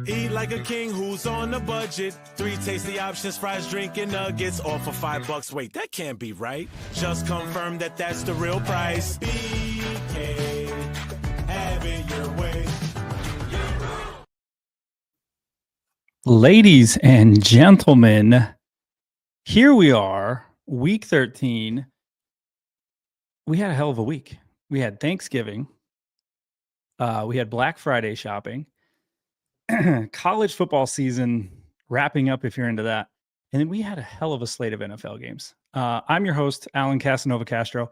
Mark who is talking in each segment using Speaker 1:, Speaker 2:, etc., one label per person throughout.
Speaker 1: Eat like a king who's on a budget. 3 tasty options, fries, drink, and nuggets. All for $5. Wait, that can't be right. Just confirm that that's the real price. BK, have it your way.
Speaker 2: Ladies and gentlemen, here we are, week 13. We had a hell of a week. We had Thanksgiving. We had Black Friday shopping. College football season wrapping up if you're into that. And then we had a hell of a slate of NFL games. I'm your host, Alan Casanova Castro.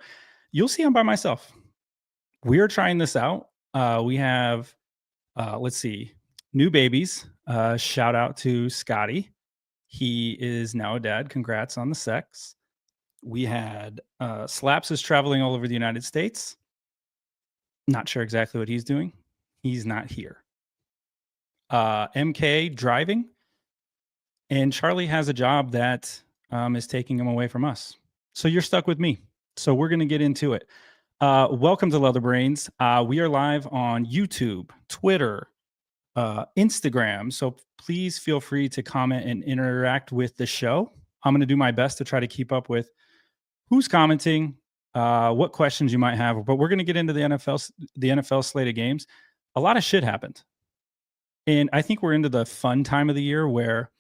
Speaker 2: You'll see I'm by myself. We are trying this out. We have, let's see, new babies. Shout out to Scotty. He is now a dad. Congrats on the sex. We had Slaps is traveling all over the United States. Not sure exactly what he's doing. He's not here. MK driving. And Charlie has a job that is taking him away from us. So you're stuck with me. So we're going to get into it. Welcome to Leather Brains. We are live on YouTube, Twitter, Instagram. So please feel free to comment and interact with the show. I'm going to do my best to try to keep up with who's commenting, what questions you might have. But we're going to get into the NFL slate of games. A lot of shit happened. And I think we're into the fun time of the year where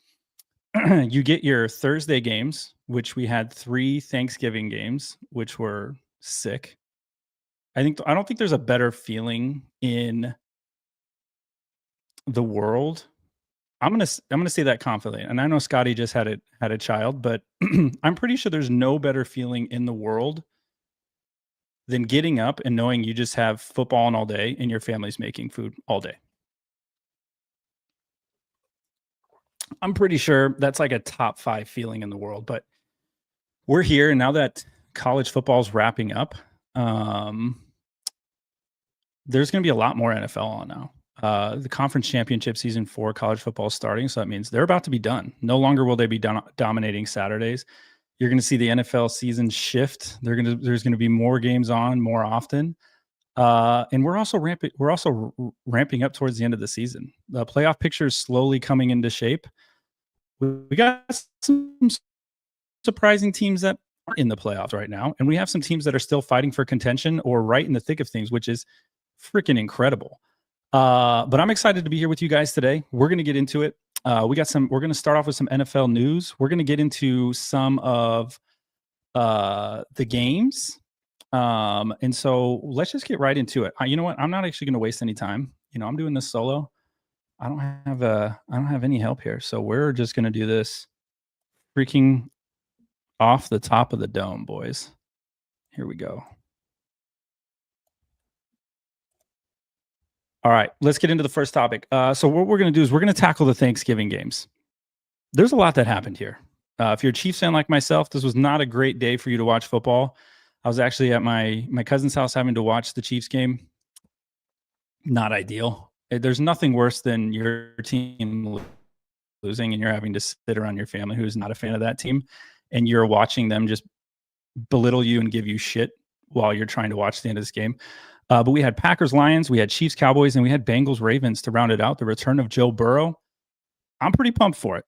Speaker 2: you get your Thursday games, which we had 3 Thanksgiving games, which were sick. I don't think there's a better feeling in the world. I'm gonna say that confidently. And I know Scotty just had a child, but I'm pretty sure there's no better feeling in the world than getting up and knowing you just have football on all day and your family's making food all day. I'm pretty sure that's like a top 5 feeling in the world, but we're here. And now that college football is wrapping up, there's going to be a lot more NFL on now. The conference championship season for college football is starting. So that means they're about to be done. No longer will they be dominating Saturdays. You're going to see the NFL season shift. There's going to be more games on more often. And we're also ramping up towards the end of the season. The playoff picture is slowly coming into shape. We got some surprising teams that aren't in the playoffs right now. And we have some teams that are still fighting for contention or right in the thick of things, which is freaking incredible. But I'm excited to be here with you guys today. We're going to get into it. We're going to start off with some NFL news. We're going to get into some of the games. And so let's just get right into it. You know what? I'm not actually going to waste any time. I'm doing this solo. I don't have any help here. So we're just going to do this freaking off the top of the dome, boys. Here we go. All right, let's get into the first topic. So what we're going to do is we're going to tackle the Thanksgiving games. There's a lot that happened here. If you're a Chiefs fan like myself, this was not a great day for you to watch football. I was actually at my cousin's house having to watch the Chiefs game. Not ideal. There's nothing worse than your team losing and you're having to sit around your family who's not a fan of that team and you're watching them just belittle you and give you shit while you're trying to watch the end of this game. But we had Packers Lions, we had Chiefs Cowboys, and we had Bengals Ravens to round it out. The return of Joe Burrow. I'm pretty pumped for it.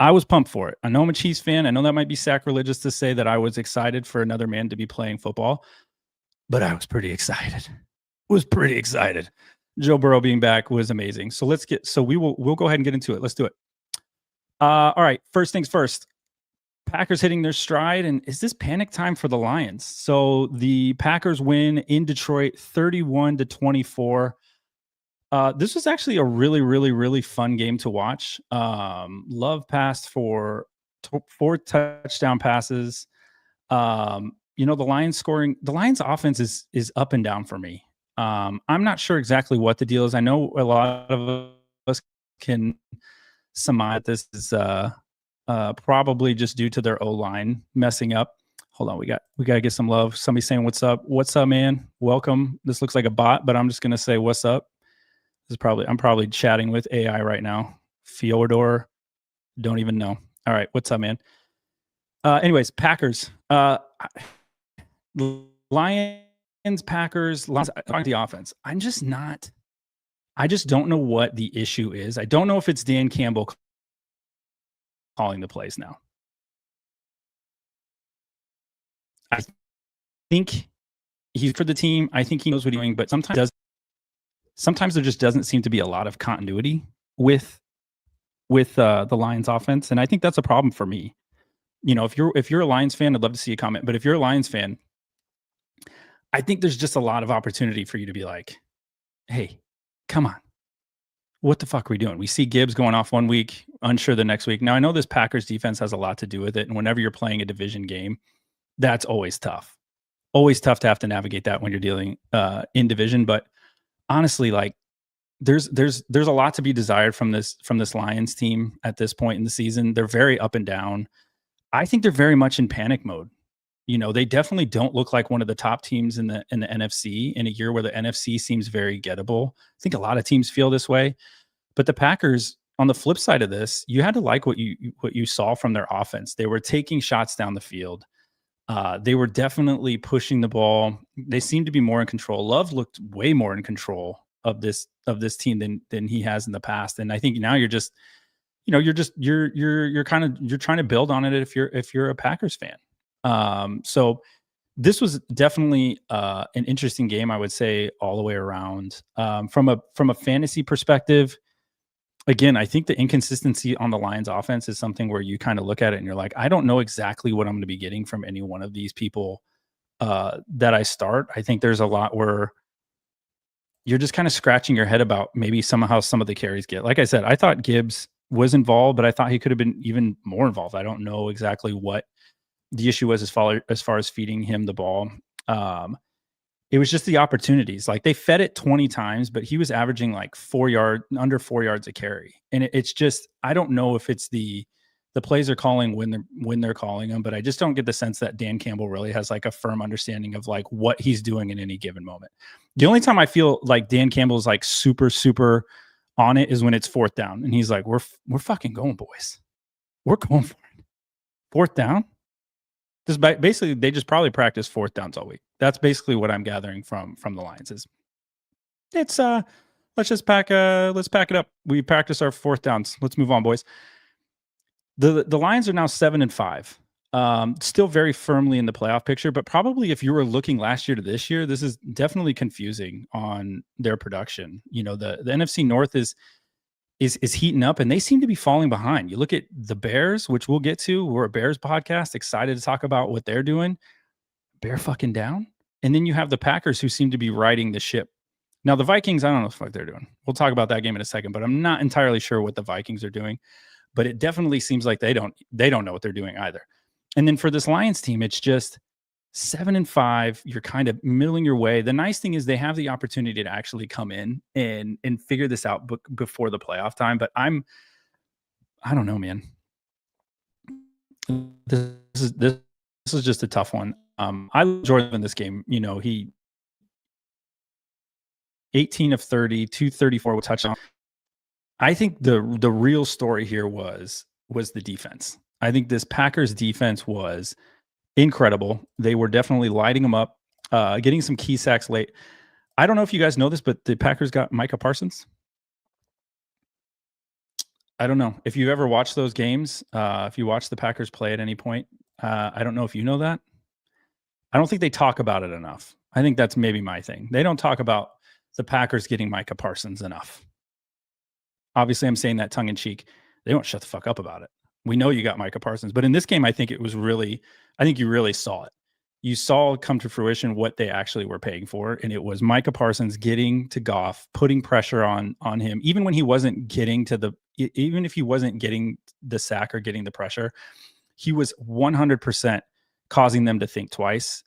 Speaker 2: I was pumped for it. I know I'm a Chiefs fan. I know that might be sacrilegious to say that I was excited for another man to be playing football, but I was pretty excited. Joe Burrow being back was amazing. So we'll go ahead and get into it. Let's do it. All right. First things first. Packers hitting their stride, and is this panic time for the Lions? So the Packers win in Detroit 31-24. This was actually a really, really, really fun game to watch. Love passed for 4 touchdown passes. The Lions offense is up and down for me. I'm not sure exactly what the deal is. I know a lot of us can surmise this is probably just due to their O-line messing up. Hold on, we got to get some love. Somebody saying, "What's up? What's up, man? Welcome." This looks like a bot, but I'm just gonna say, "What's up?" I'm probably chatting with AI right now. Fyodor, don't even know. All right, what's up, man? Anyways, Packers, Lions, Packers. Lions, the offense. I'm just not I just don't know what the issue is. I don't know if it's Dan Campbell calling the plays now. I think he's for the team. I think he knows what he's doing, but sometimes there just doesn't seem to be a lot of continuity with the Lions offense. And I think that's a problem for me. If you're a Lions fan, I'd love to see a comment, but if you're a Lions fan, I think there's just a lot of opportunity for you to be like, hey, come on. What the fuck are we doing? We see Gibbs going off one week, unsure the next week. Now, I know this Packers defense has a lot to do with it. And whenever you're playing a division game, that's always tough. Always tough to have to navigate that when you're dealing in division. But honestly, like there's a lot to be desired from this Lions team at this point in the season. They're very up and down. I think they're very much in panic mode. They definitely don't look like one of the top teams in the NFC in a year where the NFC seems very gettable. I think a lot of teams feel this way, but the Packers, on the flip side of this, you had to like what you saw from their offense. They were taking shots down the field. They were definitely pushing the ball. They seemed to be more in control. Love looked way more in control of this team than he has in the past. And I think now you're trying to build on it if you're a Packers fan. So this was definitely an interesting game, I would say, all the way around. From a fantasy perspective, again, I think the inconsistency on the Lions offense is something where you kind of look at it and you're like, I don't know exactly what I'm going to be getting from any one of these people that I start. I think there's a lot where you're just kind of scratching your head about maybe somehow some of the carries get. Like I said, I thought Gibbs was involved, but I thought he could have been even more involved. I don't know exactly what the issue was as far as feeding him the ball. It was just the opportunities. Like they fed it 20 times, but he was averaging like under 4 yards a carry. And it's just, I don't know if it's the plays are calling when they're calling them, but I just don't get the sense that Dan Campbell really has like a firm understanding of like what he's doing in any given moment. The only time I feel like Dan Campbell is like super, super on it is when it's fourth down. And he's like, we're fucking going, boys. We're going for it. Fourth down. Basically, they just probably practice fourth downs all week. That's basically what I'm gathering from the Lions. Let's pack it up. We practice our fourth downs. Let's move on, boys. The Lions are now 7-5. Still very firmly in the playoff picture, but probably if you were looking last year to this year, this is definitely confusing on their production. The NFC North is heating up and they seem to be falling behind. You look at the Bears, which we'll get to. We're a Bears podcast, excited to talk about what they're doing. Bear fucking down. And then you have the Packers who seem to be riding the ship. Now the Vikings, I don't know what the fuck they're doing. We'll talk about that game in a second, but I'm not entirely sure what the Vikings are doing. But it definitely seems like they don't know what they're doing either. And then for this Lions team, it's just 7-5. You're kind of middling your way. The nice thing is they have the opportunity to actually come in and figure this out before the playoff time. But I don't know, man. This is just a tough one. I love Jordan in this game. He 18 of 30, 234 with touchdown. I think the real story here was the defense. I think this Packers defense was incredible. They were definitely lighting them up, getting some key sacks late. I don't know if you guys know this, but the Packers got Micah Parsons. I don't know if you've ever watched those games. If you watch the Packers play at any point, I don't know if you know that. I don't think they talk about it enough. I think that's maybe my thing. They don't talk about the Packers getting Micah Parsons enough. Obviously, I'm saying that tongue in cheek. They don't shut the fuck up about it. We know you got Micah Parsons, but in this game, I think you really saw it. You saw come to fruition what they actually were paying for, and it was Micah Parsons getting to Goff, putting pressure on him, even when he wasn't getting even if he wasn't getting the sack or getting the pressure, he was 100% causing them to think twice,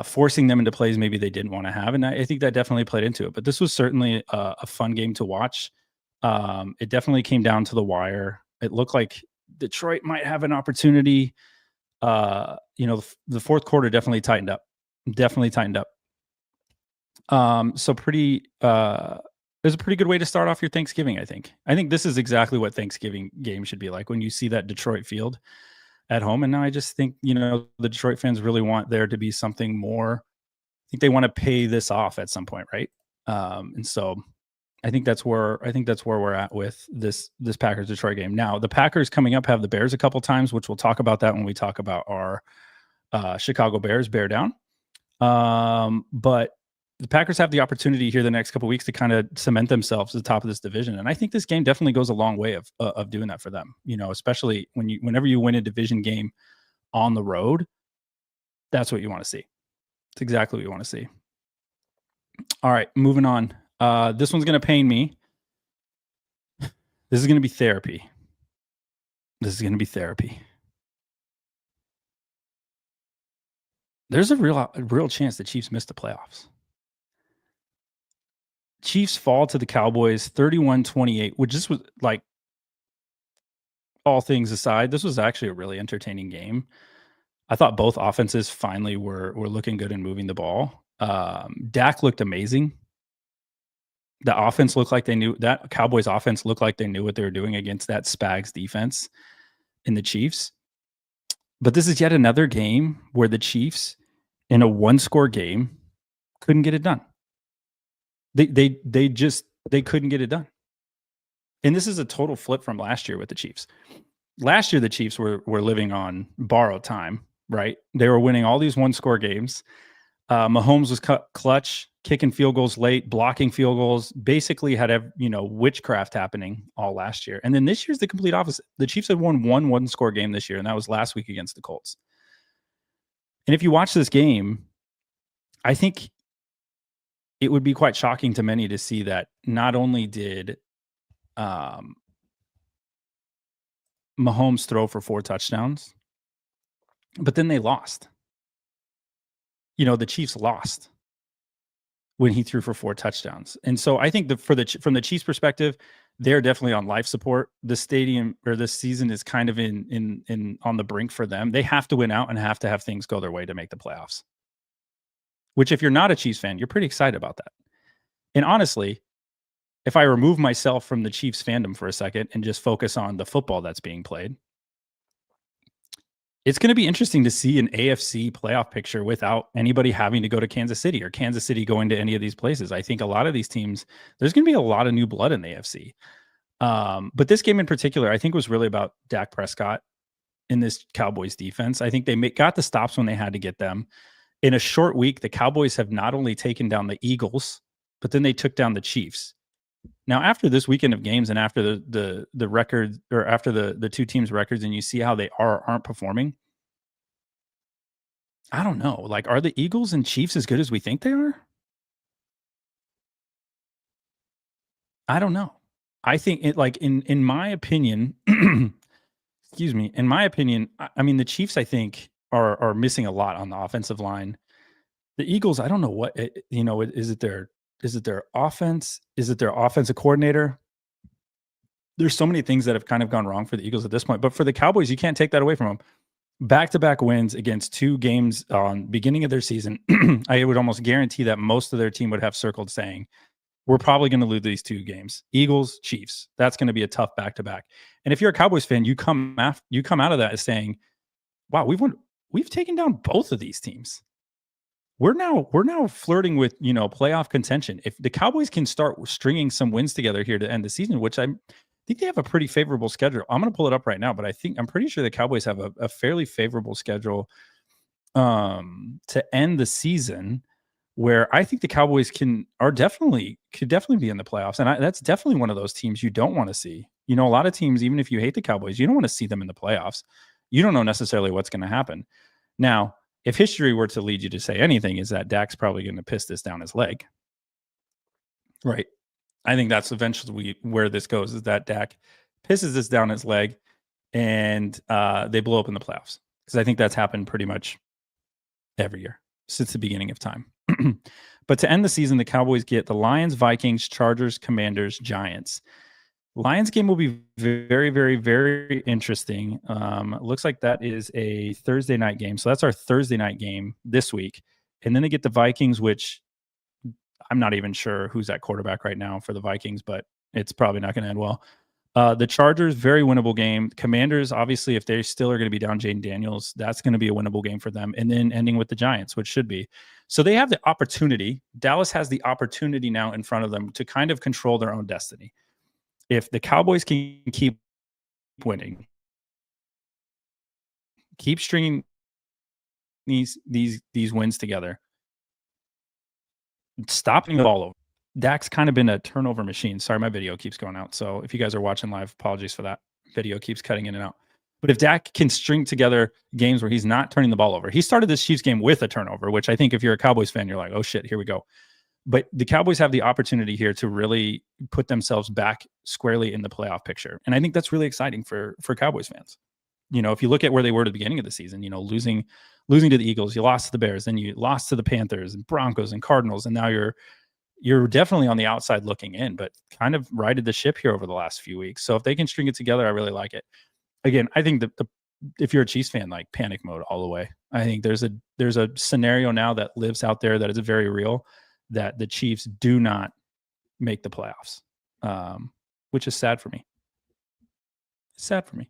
Speaker 2: forcing them into plays maybe they didn't want to have, and I think that definitely played into it. But this was certainly a fun game to watch. It definitely came down to the wire. It looked like Detroit might have an opportunity. The fourth quarter definitely tightened up. So it was a pretty good way to start off your Thanksgiving, I think. I think this is exactly what Thanksgiving game should be like when you see that Detroit field at home. And now I just think, the Detroit fans really want there to be something more. I think they want to pay this off at some point, right? And so I think that's where we're at with this Packers Detroit game. Now, the Packers coming up have the Bears a couple times, which we'll talk about that when we talk about our Chicago Bears bear down. But the Packers have the opportunity here the next couple of weeks to kind of cement themselves at the top of this division, and I think this game definitely goes a long way of doing that for them. You know, especially whenever you win a division game on the road, that's what you want to see. It's exactly what you want to see. All right, moving on. This one's going to pain me. This is going to be therapy. There's a real chance the Chiefs miss the playoffs. Chiefs fall to the Cowboys 31-28, which just was like, all things aside, this was actually a really entertaining game. I thought both offenses finally were looking good and moving the ball. Dak looked amazing. The offense looked like they knew that Cowboys offense looked like they knew what they were doing against that Spags defense in the Chiefs. But this is yet another game where the Chiefs, in a one-score game, couldn't get it done. They couldn't get it done. And this is a total flip from last year with the Chiefs. Last year, the Chiefs were living on borrowed time, right? They were winning all these one-score games. Mahomes was clutch, kicking field goals late, blocking field goals, basically had witchcraft happening all last year. And then this year's the complete opposite. The Chiefs had won one-score game this year, and that was last week against the Colts. And if you watch this game, I think it would be quite shocking to many to see that not only did Mahomes throw for 4 touchdowns, but then they lost. You know, the Chiefs lost when he threw for 4 touchdowns. And so I think from the Chiefs' perspective, they're definitely on life support. The stadium or this season is kind of in on the brink for them. They have to win out and have to have things go their way to make the playoffs. Which, if you're not a Chiefs fan, you're pretty excited about that. And honestly, if I remove myself from the Chiefs fandom for a second and just focus on the football that's being played, it's going to be interesting to see an AFC playoff picture without anybody having to go to Kansas City or Kansas City going to any of these places. I think a lot of these teams, there's going to be a lot of new blood in the AFC. But this game in particular, I think was really about Dak Prescott in this Cowboys defense. I think they got the stops when they had to get them. In a short week, the Cowboys have not only taken down the Eagles, but then they took down the Chiefs. Now, after this weekend of games and after the record, or after the two teams' records, and you see how they aren't performing, I don't know. Like, are the Eagles and Chiefs as good as we think they are? I don't know. I think in my opinion, excuse me, in my opinion, I mean, the Chiefs, I think, are missing a lot on the offensive line. The Eagles, I don't know what, is it their offense? Is it their offensive coordinator? There's so many things that have kind of gone wrong for the Eagles at this point, but for the Cowboys, you can't take that away from them. Back-to-back wins against 2 games on beginning of their season. I would almost guarantee that most of their team would have circled saying, we're probably going to lose these 2 games. Eagles, Chiefs. That's going to be a tough back-to-back. And if you're a Cowboys fan, you come out of that as saying, wow, we've taken down both of these teams. We're now flirting with, playoff contention. If the Cowboys can start stringing some wins together here to end the season, which I think they have a pretty favorable schedule. I'm going to pull it up right now, but I'm pretty sure the Cowboys have a fairly favorable schedule to end the season, where I think the Cowboys could definitely be in the playoffs. And that's definitely one of those teams you don't want to see. A lot of teams, even if you hate the Cowboys, you don't want to see them in the playoffs. You don't know necessarily what's going to happen. Now, if history were to lead you to say anything, is that Dak's probably going to piss this down his leg. Right. I think that's eventually where this goes, is that Dak pisses this down his leg and they blow up in the playoffs. Because I think that's happened pretty much every year since the beginning of time. But to end the season, the Cowboys get the Lions, Vikings, Chargers, Commanders, Giants. Lions game will be very, very, very interesting. It looks like that is a Thursday night game. So that's our Thursday night game this week. And then they get the Vikings, which I'm not even sure who's at quarterback right now for the Vikings, but it's probably not going to end well. The Chargers, very winnable game. Commanders, obviously, if they still are going to be down Jaden Daniels, that's going to be a winnable game for them. And then ending with the Giants, which should be. So they have the opportunity. Dallas has the opportunity now in front of them to kind of control their own destiny. If the Cowboys can keep winning, keep stringing these wins together, stopping the ball over. Dak's kind of been a turnover machine. Sorry, my video keeps going out. So if you guys are watching live, apologies for that. Video keeps cutting in and out. But if Dak can string together games where he's not turning the ball over, he started this Chiefs game with a turnover, which I think if you're a Cowboys fan, you're like, oh shit, here we go. But the Cowboys have the opportunity here to really put themselves back squarely in the playoff picture. And I think that's really exciting for Cowboys fans. You know, if you look at where they were at the beginning of the season, you know, losing to the Eagles, you lost to the Bears, then you lost to the Panthers and Broncos and Cardinals, and now you're definitely on the outside looking in, but kind of righted the ship here over the last few weeks. So if they can string it together, I really like it. Again, I think that if you're a Chiefs fan, like panic mode all the way. I think there's a scenario now that lives out there that is very real, that the Chiefs do not make the playoffs, which is sad for me. It's sad for me.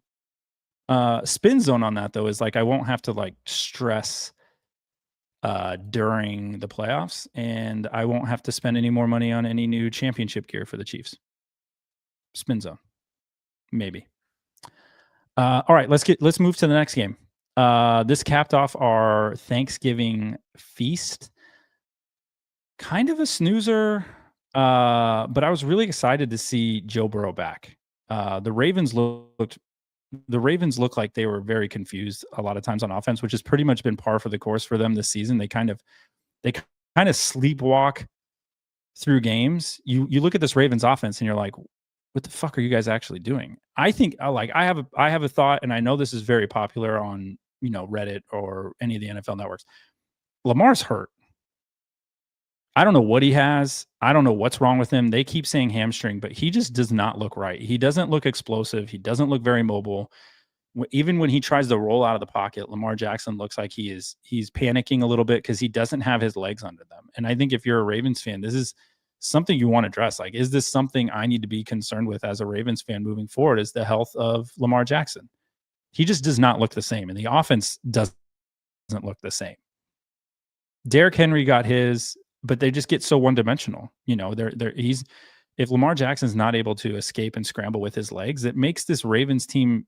Speaker 2: Spin zone on that though is like I won't have to like stress during the playoffs, and I won't have to spend any more money on any new championship gear for the Chiefs. Spin zone, maybe. All right, let's move to the next game. This capped off our Thanksgiving feast. Kind of a snoozer, but I was really excited to see Joe Burrow back. The Ravens look like they were very confused a lot of times on offense, which has pretty much been par for the course for them this season. They kind of sleepwalk through games. You look at this Ravens offense and you're like, what the fuck are you guys actually doing? I think I have a thought, and I know this is very popular on, you know, Reddit or any of the NFL networks. Lamar's hurt. I don't know what he has. I don't know what's wrong with him. They keep saying hamstring, but he just does not look right. He doesn't look explosive. He doesn't look very mobile. Even when he tries to roll out of the pocket, Lamar Jackson looks like he's panicking a little bit because he doesn't have his legs under them. And I think if you're a Ravens fan, this is something you want to address. Like, is this something I need to be concerned with as a Ravens fan moving forward? Is the health of Lamar Jackson? He just does not look the same, and the offense doesn't look the same. Derrick Henry got his, but they just get so one-dimensional. You know, if Lamar Jackson's not able to escape and scramble with his legs, it makes this Ravens team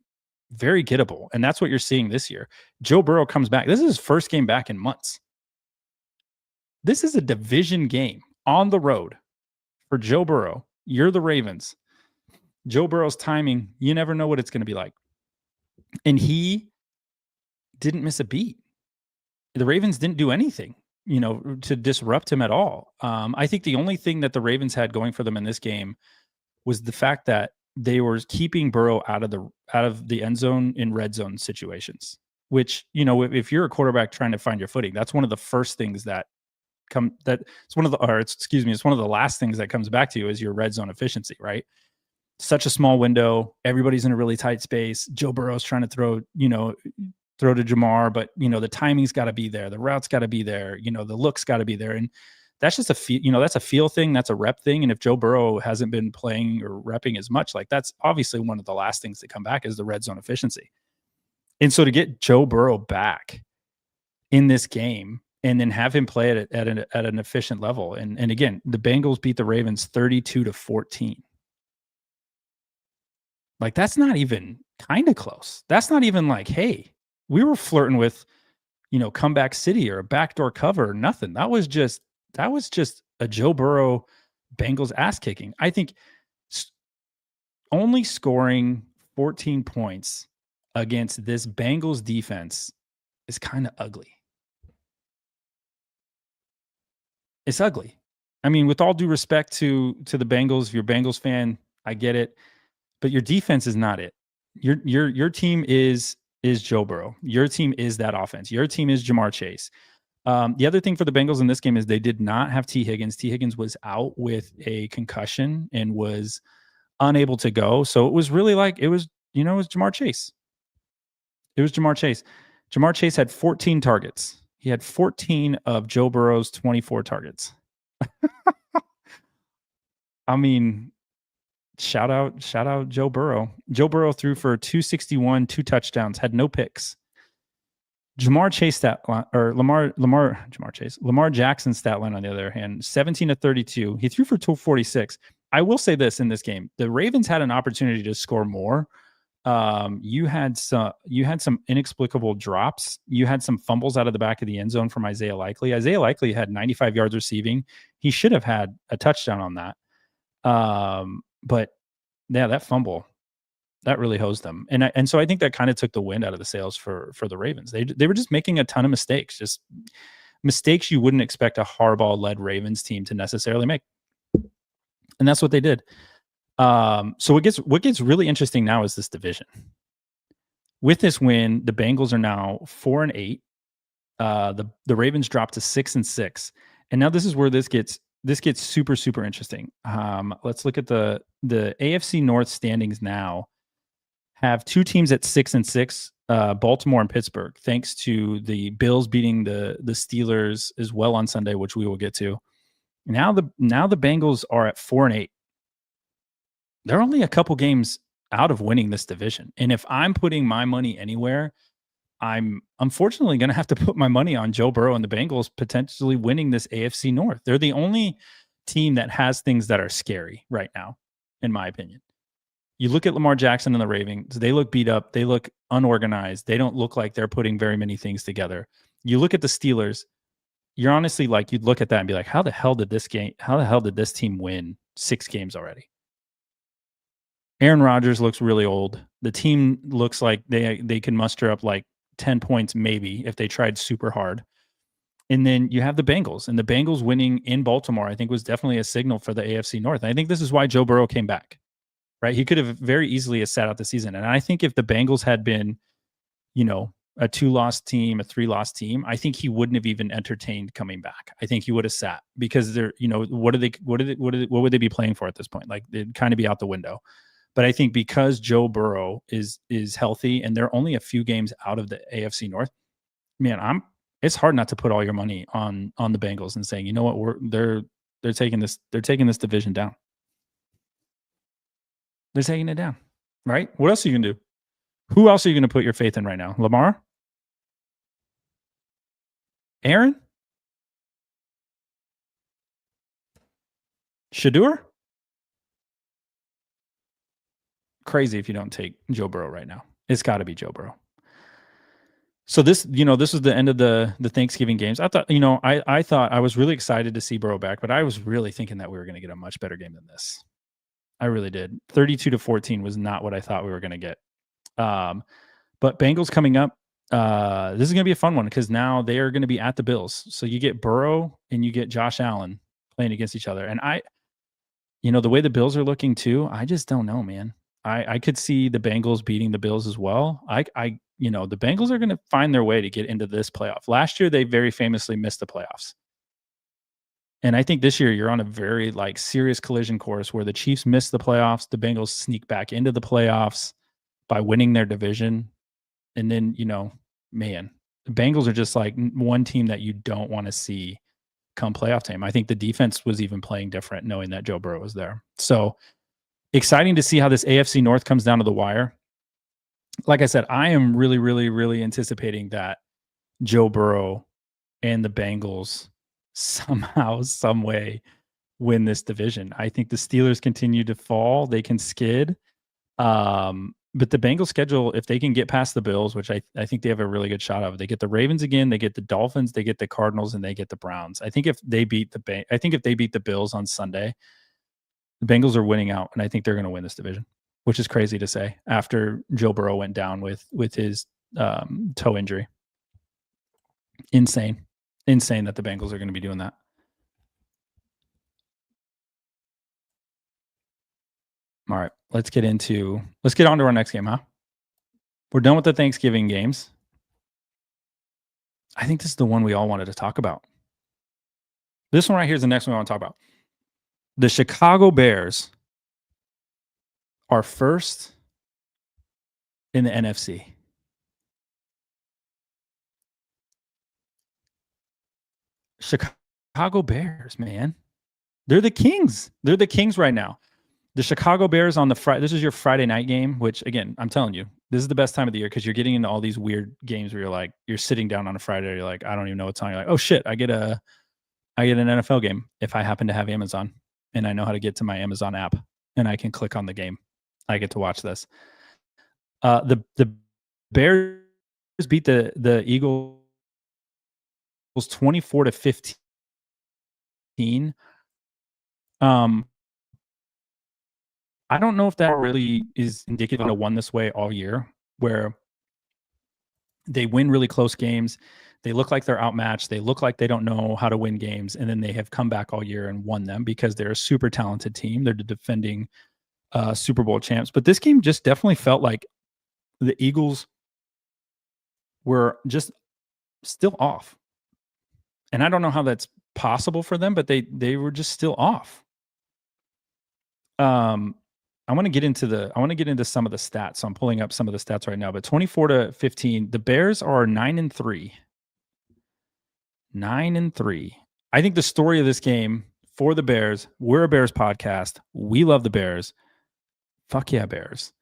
Speaker 2: very gettable. And that's what you're seeing this year. Joe Burrow comes back. This is his first game back in months. This is a division game on the road for Joe Burrow. You're the Ravens. Joe Burrow's timing, you never know what it's going to be like. And he didn't miss a beat. The Ravens didn't do anything, you know, to disrupt him at all. I think the only thing that the Ravens had going for them in this game was the fact that they were keeping Burrow out of the end zone in red zone situations, which, you know, if you're a quarterback trying to find your footing, that's one of the first things it's one of the last things that comes back to you is your red zone efficiency, right? Such a small window. Everybody's in a really tight space. Joe Burrow's trying to throw to Jamar, but, you know, the timing's got to be there. The route's got to be there. You know, the look's got to be there. And that's just that's a feel thing. That's a rep thing. And if Joe Burrow hasn't been playing or repping as much, like that's obviously one of the last things that come back is the red zone efficiency. And so to get Joe Burrow back in this game and then have him play it at an efficient level. And again, the Bengals beat the Ravens 32-14. Like, that's not even kind of close. That's not even like, hey, we were flirting with, you know, comeback city or a backdoor cover or nothing. That was just a Joe Burrow Bengals ass kicking. I think only scoring 14 points against this Bengals defense is kind of ugly. It's ugly. I mean, with all due respect to the Bengals, if you're a Bengals fan, I get it, but your defense is not it. Your team is Joe Burrow. Your team is that offense. Your team is Jamar Chase. The other thing for the Bengals in this game is they did not have T. Higgins. T. Higgins was out with a concussion and was unable to go. So it was really like, it was Jamar Chase. It was Jamar Chase. Jamar Chase had 14 targets. He had 14 of Joe Burrow's 24 targets. I mean, Shout out Joe Burrow. Joe Burrow threw for 261, 2 touchdowns, had no picks. Lamar Jackson's stat line, on the other hand, 17 to 32. He threw for 246. I will say this in this game: the Ravens had an opportunity to score more. You had some inexplicable drops. You had some fumbles out of the back of the end zone from Isaiah Likely. Isaiah Likely had 95 yards receiving. He should have had a touchdown on that. But yeah, that fumble, that really hosed them. And so I think that kind of took the wind out of the sails for the Ravens. They were just making a ton of mistakes, just mistakes you wouldn't expect a Harbaugh-led Ravens team to necessarily make. And that's what they did. So what gets really interesting now is this division. With this win, the Bengals are now 4-8. The Ravens dropped to 6-6. And now this is where this gets super, super interesting. Let's look at the AFC North standings now. Have two teams at 6-6, Baltimore and Pittsburgh, thanks to the Bills beating the Steelers as well on Sunday, which we will get to. Now the Bengals are at 4-8. They're only a couple games out of winning this division. And if I'm putting my money anywhere, I'm unfortunately going to have to put my money on Joe Burrow and the Bengals potentially winning this AFC North. They're the only team that has things that are scary right now, in my opinion. You look at Lamar Jackson and the Ravens, they look beat up. They look unorganized. They don't look like they're putting very many things together. You look at the Steelers, you're honestly like, you'd look at that and be like, how the hell did this team win 6 games already? Aaron Rodgers looks really old. The team looks like they can muster up like 10 points maybe if they tried super hard. And then you have the Bengals, and the Bengals winning in Baltimore, I think, was definitely a signal for the AFC North. And I think this is why Joe Burrow came back, right? He could have very easily sat out the season. And I think if the Bengals had been, a 2-loss team, a 3-loss team, I think he wouldn't have even entertained coming back. I think he would have sat because they're, what would they be playing for at this point? Like, they'd kind of be out the window. But I think because Joe Burrow is healthy and they're only a few games out of the AFC North, man, it's hard not to put all your money on the Bengals and saying, you know what, they're taking this division down. They're taking it down, right? What else are you gonna do? Who else are you gonna put your faith in right now? Lamar? Aaron? Shadur? Crazy if you don't take Joe Burrow right now. It's got to be Joe Burrow. So this was the end of the Thanksgiving games. I thought, I thought I was really excited to see Burrow back, but I was really thinking that we were going to get a much better game than this. I really did. 32-14 was not what I thought we were going to get. But Bengals coming up. This is going to be a fun one because now they are going to be at the Bills. So you get Burrow and you get Josh Allen playing against each other. And the way the Bills are looking too, I just don't know, man. I could see the Bengals beating the Bills as well. The Bengals are going to find their way to get into this playoff. Last year, they very famously missed the playoffs. And I think this year you're on a very serious collision course where the Chiefs miss the playoffs. The Bengals sneak back into the playoffs by winning their division. And then, man, the Bengals are just like one team that you don't want to see come playoff time. I think the defense was even playing different knowing that Joe Burrow was there. So exciting to see how this AFC North comes down to the wire. Like I said, I am really, really, really anticipating that Joe Burrow and the Bengals somehow, some way win this division. I think the Steelers continue to fall. They can skid. But the Bengals schedule, if they can get past the Bills, which I think they have a really good shot of, they get the Ravens again, they get the Dolphins, they get the Cardinals, and they get the Browns. I think if they beat the Bills on Sunday, the Bengals are winning out, and I think they're going to win this division, which is crazy to say after Joe Burrow went down with his toe injury. Insane that the Bengals are going to be doing that. All right, let's get on to our next game, huh? We're done with the Thanksgiving games. I think this is the one we all wanted to talk about. This one right here is the next one I want to talk about. The Chicago Bears are first in the NFC. Chicago Bears, man. They're the Kings. They're the Kings right now. The Chicago Bears on the Friday. This is your Friday night game, which again, I'm telling you, this is the best time of the year because you're getting into all these weird games where you're sitting down on a Friday. You're like, I don't even know what's on. You're like, oh shit, I get an NFL game if I happen to have Amazon and I know how to get to my Amazon app and I can click on the game. I get to watch this. The Bears beat the Eagles 24-15. I don't know if that really is indicative of one this way all year, where they win really close games. They look like they're outmatched. They look like they don't know how to win games. And then they have come back all year and won them because they're a super talented team. They're the defending Super Bowl champs. But this game just definitely felt like the Eagles were just still off. And I don't know how that's possible for them, but they were just still off. I want to get into some of the stats. So I'm pulling up some of the stats right now. But 24-15, the Bears are 9-3. 9-3. I think the story of this game for the Bears, we're a Bears podcast. We love the Bears. Fuck yeah, Bears.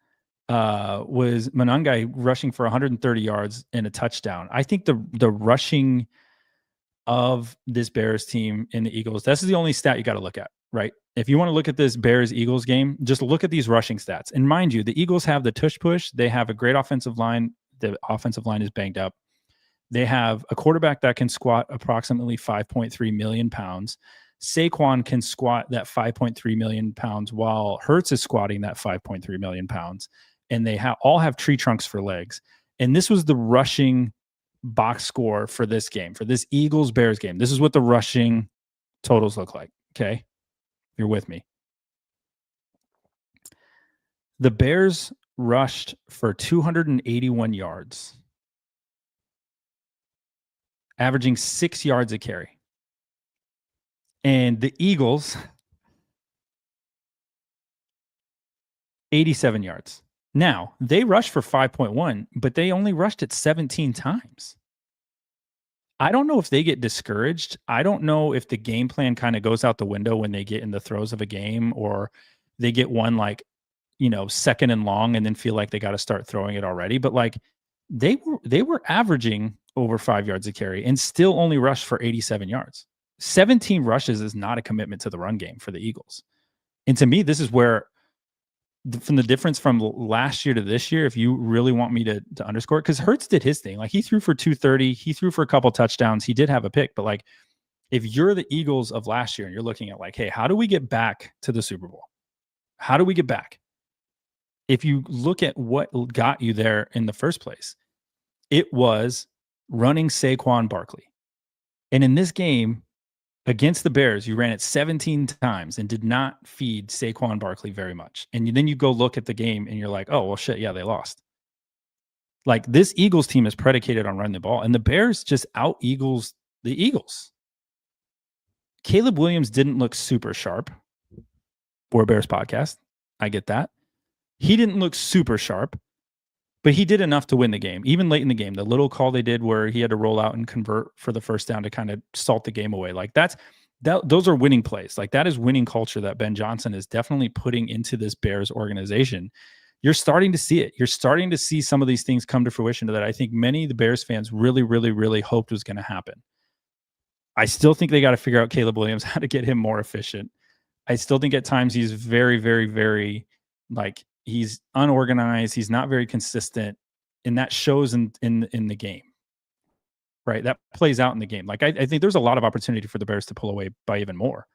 Speaker 2: Was Monangai rushing for 130 yards and a touchdown. I think the rushing of this Bears team and the Eagles, this is the only stat you got to look at, right? If you want to look at this Bears-Eagles game, just look at these rushing stats. And mind you, the Eagles have the tush push. They have a great offensive line. The offensive line is banged up. They have a quarterback that can squat approximately 5.3 million pounds. Saquon can squat that 5.3 million pounds while Hurts is squatting that 5.3 million pounds. And they all have tree trunks for legs. And this was the rushing box score for this game, for this Eagles-Bears game. This is what the rushing totals look like, okay? You're with me. The Bears rushed for 281 yards, averaging 6 yards a carry. And the Eagles, 87 yards. Now, they rushed for 5.1, but they only rushed it 17 times. I don't know if they get discouraged. I don't know if the game plan kind of goes out the window when they get in the throes of a game, or they get one like, second and long and then feel like they got to start throwing it already. But like they were averaging over 5 yards a carry and still only rushed for 87 yards. 17 rushes is not a commitment to the run game for the Eagles. And to me, this is where from the difference from last year to this year, if you really want me to underscore it, because Hurts did his thing. Like he threw for 230, he threw for a couple touchdowns, he did have a pick, but like if you're the Eagles of last year and you're looking at like, hey, how do we get back to the Super Bowl? How do we get back? If you look at what got you there in the first place, it was running Saquon Barkley. And in this game, against the Bears, you ran it 17 times and did not feed Saquon Barkley very much. And then you go look at the game and you're like, oh, well, shit, yeah, they lost. Like this Eagles team is predicated on running the ball, and the Bears just out-Eagles the Eagles. Caleb Williams didn't look super sharp for a Bears podcast. I get that. He didn't look super sharp, but he did enough to win the game. Even late in the game, the little call they did where he had to roll out and convert for the first down to kind of salt the game away. Like those are winning plays. Like that is winning culture that Ben Johnson is definitely putting into this Bears organization. You're starting to see it. You're starting to see some of these things come to fruition that I think many of the Bears fans really, really, really hoped was going to happen. I still think they got to figure out Caleb Williams, how to get him more efficient. I still think at times he's very, very, very like he's unorganized. He's not very consistent. And that shows in the game, right? That plays out in the game. Like I think there's a lot of opportunity for the Bears to pull away by even more.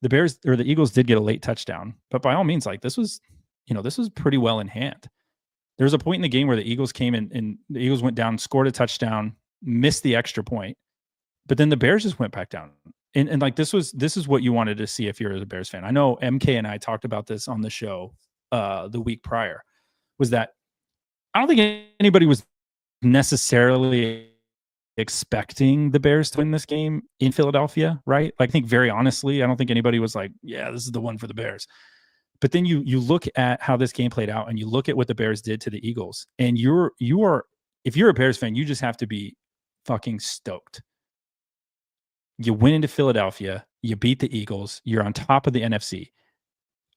Speaker 2: The Bears or the Eagles did get a late touchdown, but by all means, like this was pretty well in hand. There was a point in the game where the Eagles came in and the Eagles went down, scored a touchdown, missed the extra point, but then the Bears just went back down. And like this is what you wanted to see if you're a Bears fan. I know MK and I talked about this on the show the week prior, was that I don't think anybody was necessarily expecting the Bears to win this game in Philadelphia, right? Like I think very honestly, I don't think anybody was like, yeah, this is the one for the Bears. But then you look at how this game played out and you look at what the Bears did to the Eagles, and you are if you're a Bears fan, you just have to be fucking stoked. You win into Philadelphia, you beat the Eagles, you're on top of the NFC.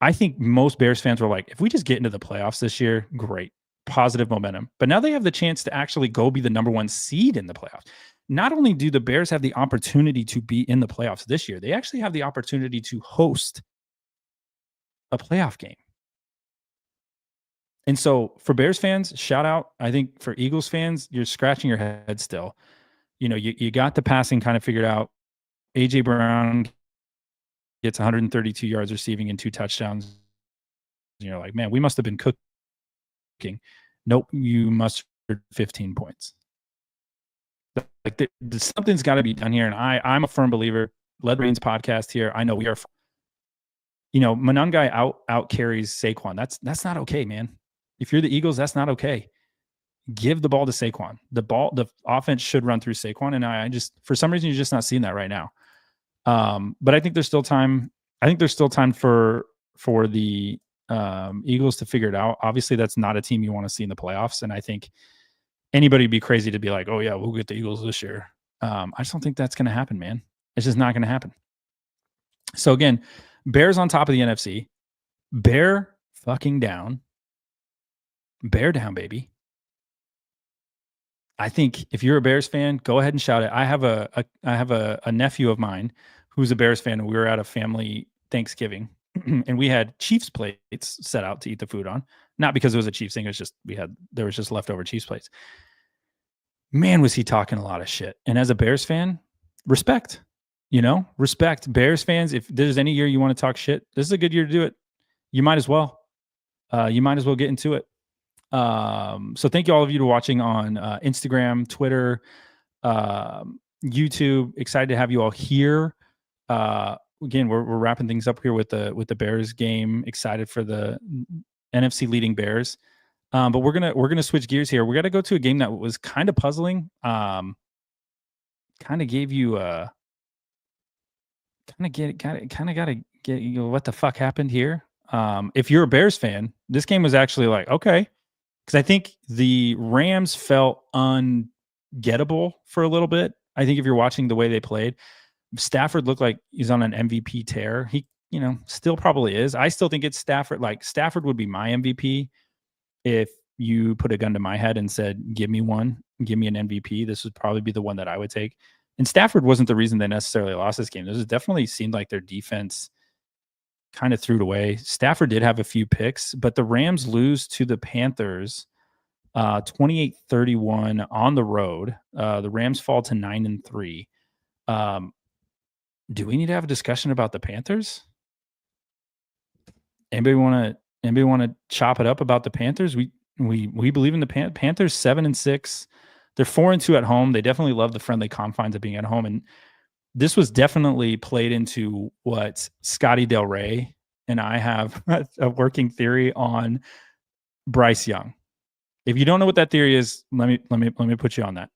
Speaker 2: I think most Bears fans were like, if we just get into the playoffs this year, great, positive momentum. But now they have the chance to actually go be the number 1 seed in the playoffs. Not only do the Bears have the opportunity to be in the playoffs this year, they actually have the opportunity to host a playoff game. And so for Bears fans, shout out. I think for Eagles fans, you're scratching your head still. You got the passing kind of figured out. A.J. Brown gets 132 yards receiving and 2 touchdowns. And you're like, man, we must have been cooking. Nope, you must have 15 points. Like something's got to be done here. And I'm a firm believer. Lead Rain's podcast here. I know we are. Monangai out carries Saquon. That's not okay, man. If you're the Eagles, that's not okay. Give the ball to Saquon. The offense should run through Saquon. And I just, for some reason, you're just not seeing that right now. But I think there's still time. I think there's still time for the Eagles to figure it out. Obviously, that's not a team you want to see in the playoffs. And I think anybody would be crazy to be like, oh yeah, we'll get the Eagles this year. I just don't think that's going to happen, man. It's just not going to happen. So again, Bears on top of the NFC. Bear fucking down. Bear down, baby. I think if you're a Bears fan, go ahead and shout it. I have a nephew of mine who's a Bears fan, and we were at a family Thanksgiving, and we had Chiefs plates set out to eat the food on. Not because it was a Chiefs thing. It was just there was just leftover Chiefs plates. Man, was he talking a lot of shit. And as a Bears fan, respect. Respect. Bears fans, if there's any year you want to talk shit, this is a good year to do it. You might as well. You might as well get into it. So thank you all of you to watching on Instagram, Twitter, YouTube. Excited to have you all here. Again, we're wrapping things up here with the Bears game. Excited for the NFC leading Bears. But we're gonna switch gears here. We got to go to a game that was kind of puzzling. Kind of gave you gotta get what the fuck happened here. If you're a Bears fan, this game was actually like, okay. Because I think the Rams felt ungettable for a little bit. I think if you're watching the way they played, Stafford looked like he's on an MVP tear. He, still probably is. I still think it's Stafford. Like, Stafford would be my MVP if you put a gun to my head and said, give me one, give me an MVP. This would probably be the one that I would take. And Stafford wasn't the reason they necessarily lost this game. This definitely seemed like their defense kind of threw it away. Stafford did have a few picks, but the Rams lose to the Panthers 28-31 on the road. The Rams fall to 9-3. Do we need to have a discussion about the Panthers? Anybody want to chop it up about the Panthers? We believe in the Panthers. 7-6. They're 4-2 at home. They definitely love the friendly confines of being at home, and this was definitely played into what Scotty Del Rey and I have a working theory on Bryce Young. If you don't know what that theory is, let me put you on that.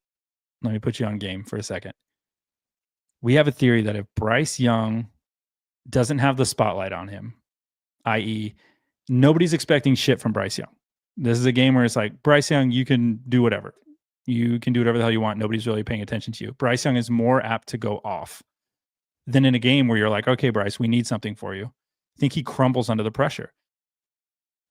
Speaker 2: Let me put you on game for a second. We have a theory that if Bryce Young doesn't have the spotlight on him, i.e., nobody's expecting shit from Bryce Young. This is a game where it's like, Bryce Young, you can do whatever. You can do whatever the hell you want. Nobody's really paying attention to you. Bryce Young is more apt to go off than in a game where you're like, okay, Bryce, we need something for you. I think he crumbles under the pressure.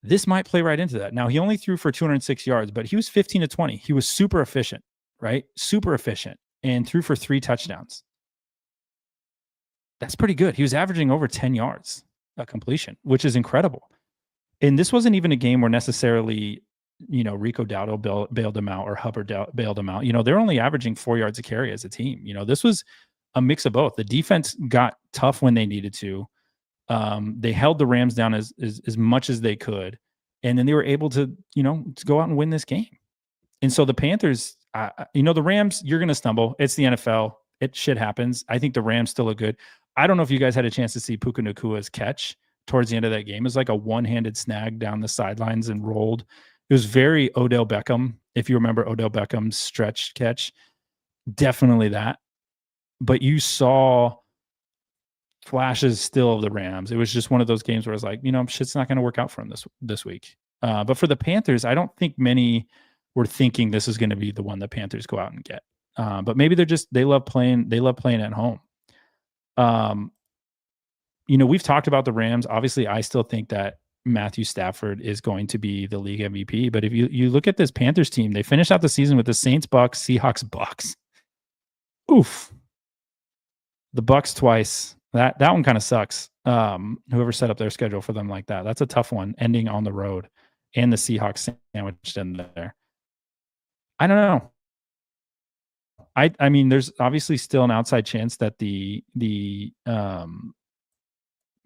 Speaker 2: This might play right into that. Now, he only threw for 206 yards, but he was 15-20. He was super efficient, right? Super efficient, and threw for 3 touchdowns. That's pretty good. He was averaging over 10 yards a completion, which is incredible. And this wasn't even a game where necessarily, Rico Dowdle bailed him out or Hubbard bailed him out. They're only averaging 4 yards a carry as a team. This was a mix of both. The defense got tough when they needed to. They held the Rams down as much as they could. And then they were able to, to go out and win this game. And so the Panthers, the Rams, you're going to stumble. It's the NFL. Shit happens. I think the Rams still look good. I don't know if you guys had a chance to see Puka Nakua's catch towards the end of that game. It was like a one-handed snag down the sidelines and rolled. It was very Odell Beckham. If you remember Odell Beckham's stretch catch, definitely that. But you saw flashes still of the Rams. It was just one of those games where I was like, shit's not going to work out for them this week. But for the Panthers, I don't think many were thinking this is going to be the one the Panthers go out and get. But maybe they love playing at home. we've talked about the Rams. Obviously, I still think that Matthew Stafford is going to be the league MVP. But if you look at this Panthers team, they finished out the season with the Saints, Bucks, Seahawks, Bucks. Oof. The Bucks twice. That one kind of sucks. Whoever set up their schedule for them like that. That's a tough one, ending on the road, and the Seahawks sandwiched in there. I don't know. I mean, there's obviously still an outside chance that the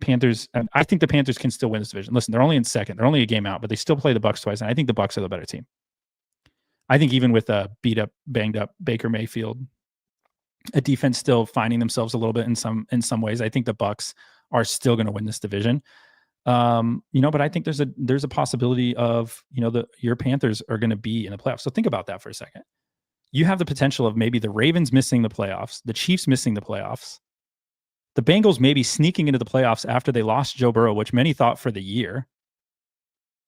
Speaker 2: Panthers. I think the Panthers can still win this division. Listen, they're only in second. They're only a game out, but they still play the Bucks twice, and I think the Bucks are the better team. I think even with a beat up, banged up Baker Mayfield, a defense still finding themselves a little bit in some ways, I think the Bucks are still going to win this division. But I think there's a possibility of, your Panthers are going to be in the playoffs. So think about that for a second. You have the potential of maybe the Ravens missing the playoffs, the Chiefs missing the playoffs, the Bengals maybe sneaking into the playoffs after they lost Joe Burrow, which many thought for the year.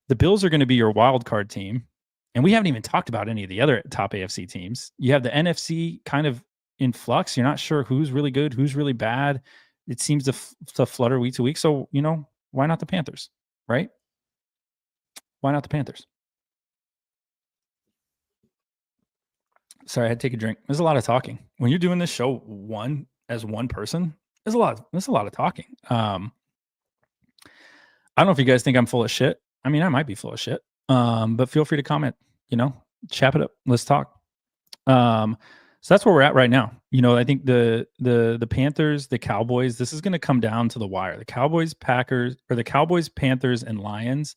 Speaker 2: The Bills are going to be your wild card team. And we haven't even talked about any of the other top AFC teams. You have the NFC kind of in flux. You're not sure who's really good, who's really bad. It seems to flutter week to week. So, why not the Panthers, right? Why not the Panthers? Sorry, I had to take a drink. There's a lot of talking. When you're doing this show as one person, there's a lot of talking. I don't know if you guys think I'm full of shit. I mean, I might be full of shit. But feel free to comment, chap it up. Let's talk. So that's where we're at right now. I think the Panthers, the Cowboys, this is going to come down to the wire. The Cowboys, Panthers, and Lions.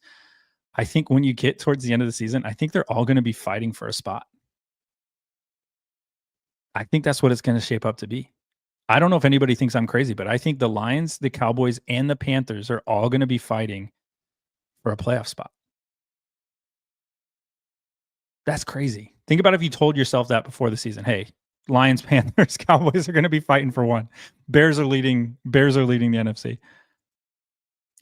Speaker 2: I think when you get towards the end of the season, I think they're all going to be fighting for a spot. I think that's what it's going to shape up to be. I don't know if anybody thinks I'm crazy, but I think the Lions, the Cowboys, and the Panthers are all going to be fighting for a playoff spot. That's crazy. Think about if you told yourself that before the season. Hey, Lions, Panthers, Cowboys are going to be fighting for one. Bears are leading the NFC.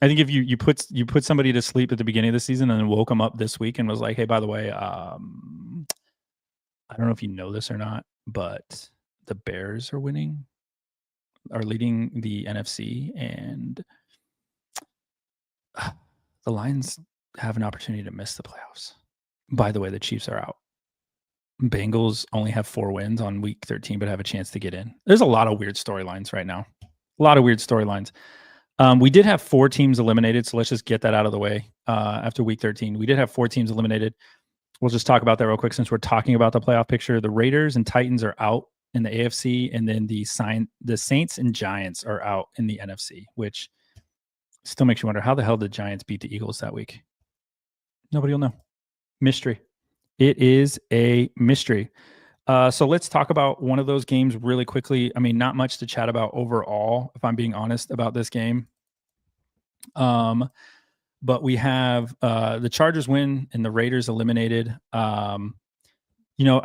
Speaker 2: I think if you put somebody to sleep at the beginning of the season and then woke them up this week and was like, hey, by the way, I don't know if you know this or not, but the Bears are leading the NFC, and the Lions have an opportunity to miss the playoffs. By the way, the Chiefs are out. Bengals only have 4 wins on week 13, but have a chance to get in. There's a lot of weird storylines right now. A lot of weird storylines. We did have 4 teams eliminated, so let's just get that out of the way. After week 13, we did have 4 teams eliminated. We'll just talk about that real quick since we're talking about the playoff picture. The Raiders and Titans are out in the AFC, and then the Saints and Giants are out in the NFC, which still makes you wonder, how the hell did Giants beat the Eagles that week? Nobody will know. Mystery. It is a mystery. So let's talk about one of those games really quickly. I mean, not much to chat about overall, if I'm being honest about this game. But we have the Chargers win and the Raiders eliminated. I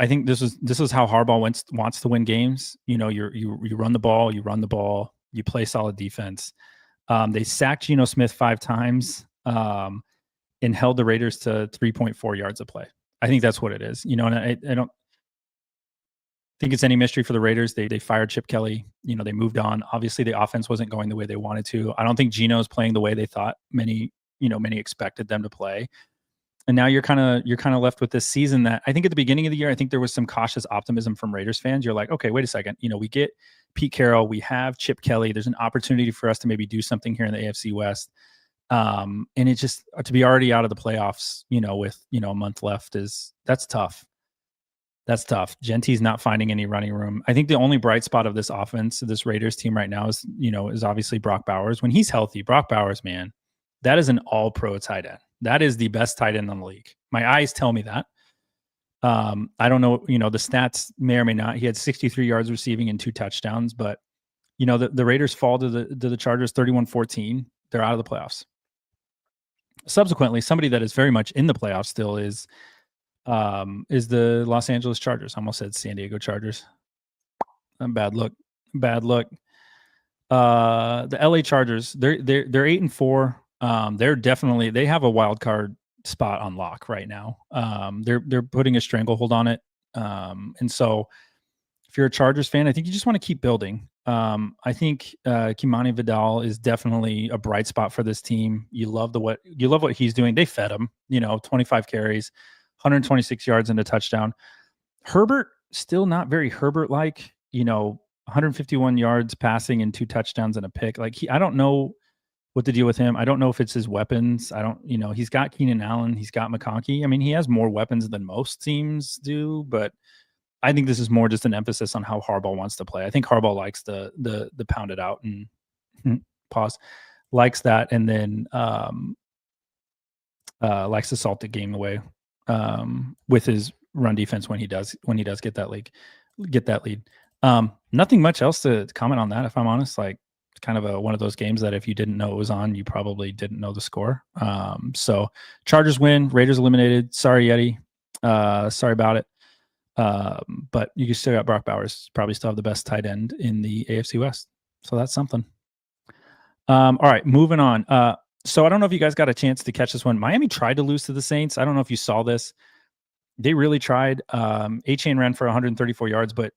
Speaker 2: think this is how Harbaugh wants to win games. You run the ball, you play solid defense. They sacked Geno Smith 5 times and held the Raiders to 3.4 yards of play. I think that's what it is. And I don't think it's any mystery for the Raiders. They fired Chip Kelly. They moved on. Obviously, the offense wasn't going the way they wanted to. I don't think Geno's playing the way they thought many expected them to play. And now you're kind of left with this season that I think at the beginning of the year, I think there was some cautious optimism from Raiders fans. You're like, okay, wait a second. We get Pete Carroll, we have Chip Kelly. There's an opportunity for us to maybe do something here in the AFC West. And it just to be already out of the playoffs, with a month left that's tough. That's tough. Gentry's not finding any running room. I think the only bright spot of this offense, this Raiders team right now is obviously Brock Bowers. When he's healthy, Brock Bowers, man, that is an all-pro tight end. That is the best tight end in the league. My eyes tell me that. I don't know, the stats may or may not. He had 63 yards receiving and 2 touchdowns, but the Raiders fall to the Chargers 31-14. They're out of the playoffs. Subsequently, somebody that is very much in the playoffs still is the Los Angeles Chargers. I almost said San Diego Chargers. Bad look. The LA Chargers, they're 8-4. They have a wild card spot on lock right now. They're putting a stranglehold on it. And so if you're a Chargers fan, I think you just want to keep building. I think Kimani Vidal is definitely a bright spot for this team. You love what he's doing. They fed him, 25 carries, 126 yards and a touchdown. Herbert still not very Herbert-like, 151 yards passing and 2 touchdowns and a pick. I don't know what to deal with him. I don't know if it's his weapons. He's got Keenan Allen, he's got McConkey. I mean, he has more weapons than most teams do, but I think this is more just an emphasis on how Harbaugh wants to play. I think Harbaugh likes the pound it out and pause, likes that, and then likes to salt the game away with his run defense when he does get that lead. Nothing much else to comment on that, if I'm honest. It's kind of one of those games that if you didn't know it was on, you probably didn't know the score. So Chargers win, Raiders eliminated. Sorry, Yeti. Sorry about it. But you can still got Brock Bowers, probably still have the best tight end in the AFC West. So that's something. All right, moving on. So I don't know if you guys got a chance to catch this one. Miami tried to lose to the Saints. I don't know if you saw this. They really tried. A-Chain ran for 134 yards, but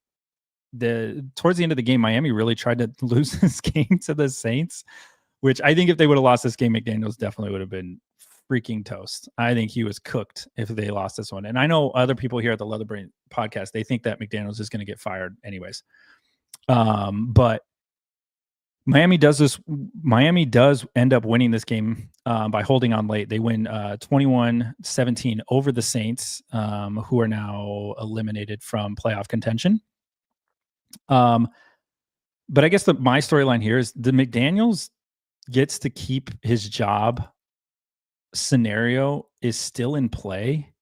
Speaker 2: towards the end of the game, Miami really tried to lose this game to the Saints, which I think if they would have lost this game, McDaniels definitely would have been freaking toast. I think he was cooked if they lost this one. And I know other people here at the Leather Brain podcast, they think that McDaniels is going to get fired anyways. But Miami does end up winning this game by holding on late. They win 21-17 over the Saints, who are now eliminated from playoff contention. But I guess my storyline here is the McDaniels gets to keep his job scenario is still in play.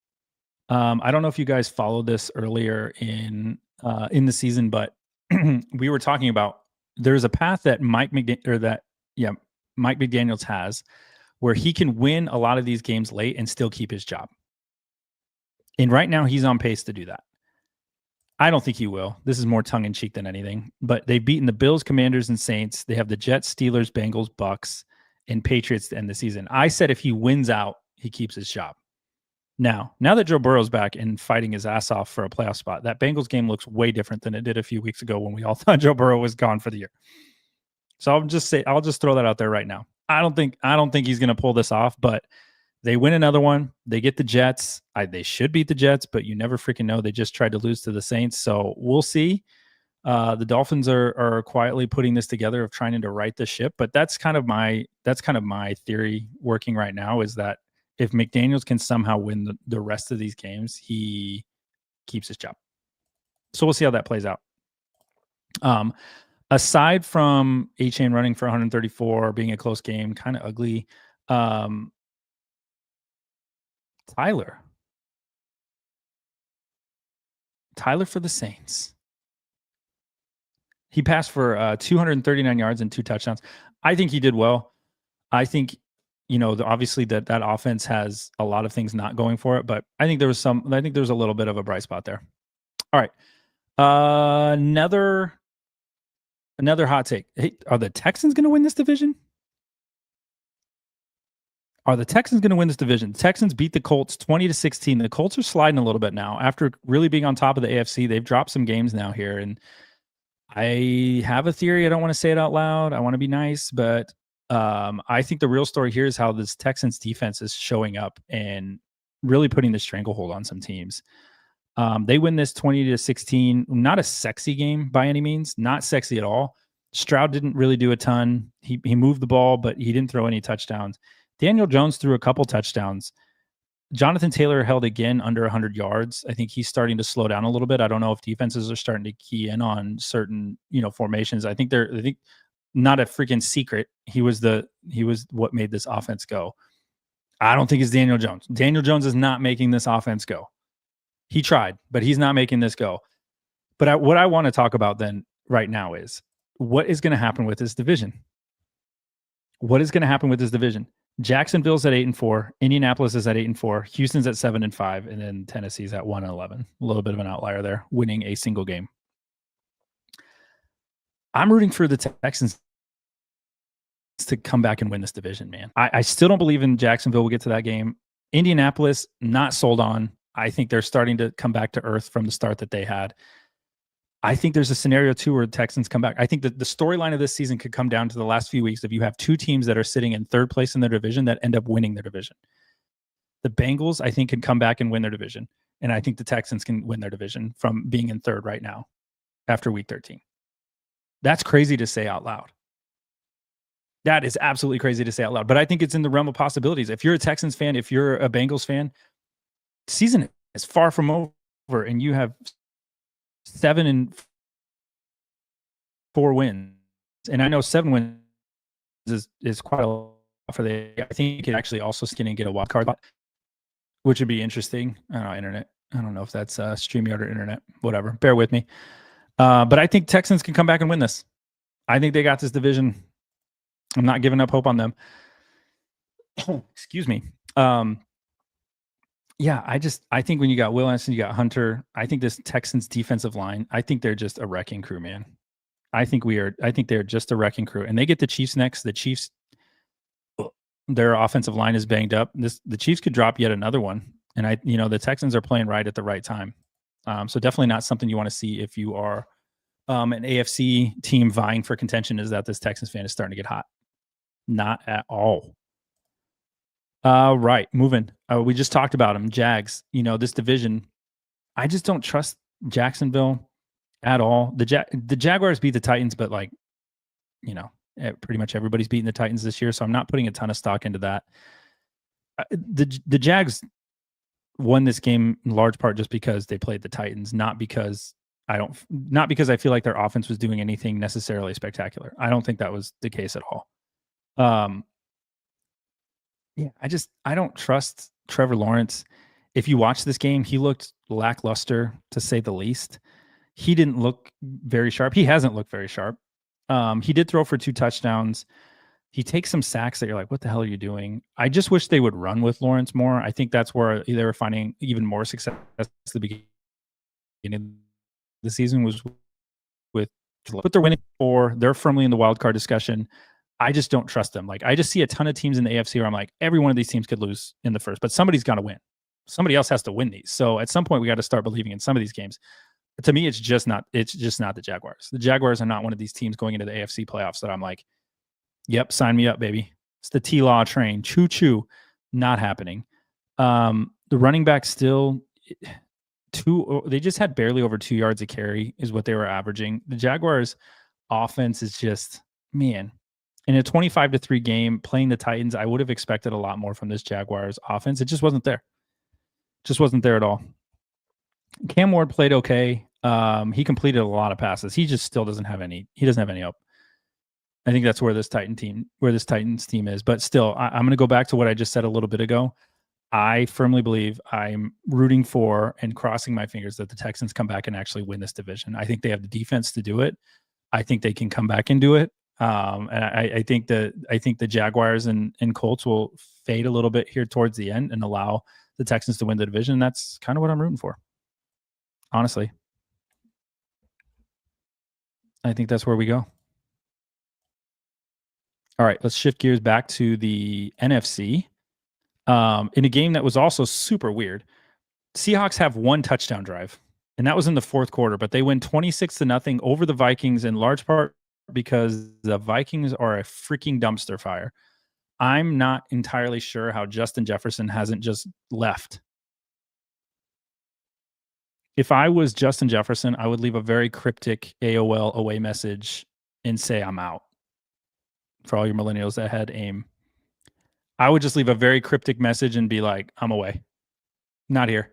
Speaker 2: I don't know if you guys followed this earlier in the season, but we were talking about there's a path that Mike McDaniels has where he can win a lot of these games late and still keep his job. And right now he's on pace to do that. I don't think he will. This is more tongue in cheek than anything, but they've beaten the Bills, Commanders, and Saints. They have the Jets, Steelers, Bengals, Bucks, and Patriots to end the season. I said if he wins out, he keeps his job. Now that Joe Burrow's back and fighting his ass off for a playoff spot, that Bengals game looks way different than it did a few weeks ago when we all thought Joe Burrow was gone for the year. So I'll just throw that out there right now. I don't think he's going to pull this off, but they win another one. They get the Jets. They should beat the Jets, but you never freaking know. They just tried to lose to the Saints. So we'll see. The Dolphins are quietly putting this together of trying to right the ship, but that's kind of my theory working right now is that if McDaniels can somehow win the rest of these games, he keeps his job. So we'll see how that plays out. Aside from A-Chain running for 134, being a close game, kind of ugly, Tyler for the Saints. He passed for 239 yards and 2 touchdowns. I think he did well. I think, obviously that offense has a lot of things not going for it, but I think there was a little bit of a bright spot there. All right. Another hot take. Hey, are the Texans going to win this division? The Texans beat the Colts 20-16. The Colts are sliding a little bit now. After really being on top of the AFC, they've dropped some games now here. And I have a theory. I don't want to say it out loud. I want to be nice, but I think the real story here is how this Texans defense is showing up and really putting the stranglehold on some teams. They win this 20-16. Not a sexy game by any means. Not sexy at all. Stroud didn't really do a ton. He moved the ball, but he didn't throw any touchdowns. Daniel Jones threw a couple touchdowns. Jonathan Taylor held again under 100 yards. I think he's starting to slow down a little bit. I don't know if defenses are starting to key in on certain, formations. I think not a freaking secret. He was what made this offense go. I don't think it's Daniel Jones. Daniel Jones is not making this offense go. He tried, but he's not making this go. But what I want to talk about then right now is what is going to happen with this division. Jacksonville's at 8-4. Indianapolis is at 8-4. Houston's at 7-5, and then Tennessee's at 1-11. A little bit of an outlier there, winning a single game. I'm rooting for the Texans to come back and win this division, man. I still don't believe in Jacksonville will get to that game. Indianapolis, not sold on. I think they're starting to come back to earth from the start that they had. I think there's a scenario too where the Texans come back. I think that the storyline of this season could come down to the last few weeks if you have two teams that are sitting in third place in their division that end up winning their division. The Bengals, I think, can come back and win their division. And I think the Texans can win their division from being in third right now after week 13. That's crazy to say out loud. That is absolutely crazy to say out loud. But I think it's in the realm of possibilities. If you're a Texans fan, if you're a Bengals fan, season is far from over and you have 7 and 4 wins. And I know 7 wins is quite a lot for the. I think you could actually also skin and get a wild card, which would be interesting. I don't know, internet. I don't know if that's StreamYard or internet. Whatever. Bear with me. But I think Texans can come back and win this. I think they got this division. I'm not giving up hope on them. Excuse me. Yeah, I think when you got Will Anderson, you got Hunter. I think this Texans defensive line, I think they're just a wrecking crew, man. I think they're just a wrecking crew. And they get the Chiefs next. The Chiefs, their offensive line is banged up. The Chiefs could drop yet another one. And the Texans are playing right at the right time. So definitely not something you want to see if you are an AFC team vying for contention, is that this Texans fan is starting to get hot. Not at all. Right. Moving. We just talked about them. Jags, this division, I just don't trust Jacksonville at all. The Jaguars beat the Titans, but pretty much everybody's beating the Titans this year. So I'm not putting a ton of stock into that. The Jags won this game in large part just because they played the Titans, not because I feel like their offense was doing anything necessarily spectacular. I don't think that was the case at all. Yeah, I don't trust Trevor Lawrence. If you watch this game, he looked lackluster, to say the least. He didn't look very sharp. He hasn't looked very sharp. He did throw for 2 touchdowns. He takes some sacks that you're like, what the hell are you doing? I just wish they would run with Lawrence more. I think that's where they were finding even more success at the beginning of the season was with, but they're winning 4. They're firmly in the wild card discussion. I just don't trust them. Like, I just see a ton of teams in the AFC where I'm like, every one of these teams could lose in the first, but somebody's got to win. Somebody else has to win these. So at some point we got to start believing in some of these games. But to me, it's just not the Jaguars. The Jaguars are not one of these teams going into the AFC playoffs that I'm like, yep, sign me up, baby. It's the T-Law train. Choo-choo. Not happening. The running back still they just had barely over 2 yards a carry is what they were averaging. The Jaguars offense is just, man, in a 25-3 game playing the Titans, I would have expected a lot more from this Jaguars offense. It just wasn't there. Just wasn't there at all. Cam Ward played okay. He completed a lot of passes. He just still doesn't have any hope. I think that's where this Titans team is. But still, I'm going to go back to what I just said a little bit ago. I firmly believe I'm rooting for and crossing my fingers that the Texans come back and actually win this division. I think they have the defense to do it. I think they can come back and do it. And I think the Jaguars and Colts will fade a little bit here towards the end and allow the Texans to win the division. That's kind of what I'm rooting for. Honestly, I think that's where we go. All right, let's shift gears back to the NFC. In a game that was also super weird, Seahawks have 1 touchdown drive, and that was in the 4th quarter, but they win 26-0 over the Vikings in large part because the Vikings are a freaking dumpster fire. I'm not entirely sure how Justin Jefferson hasn't just left. If I was Justin Jefferson, I would leave a very cryptic AOL away message and say, I'm out. For all your millennials that had AIM, I would just leave a very cryptic message and be like, I'm away. Not here.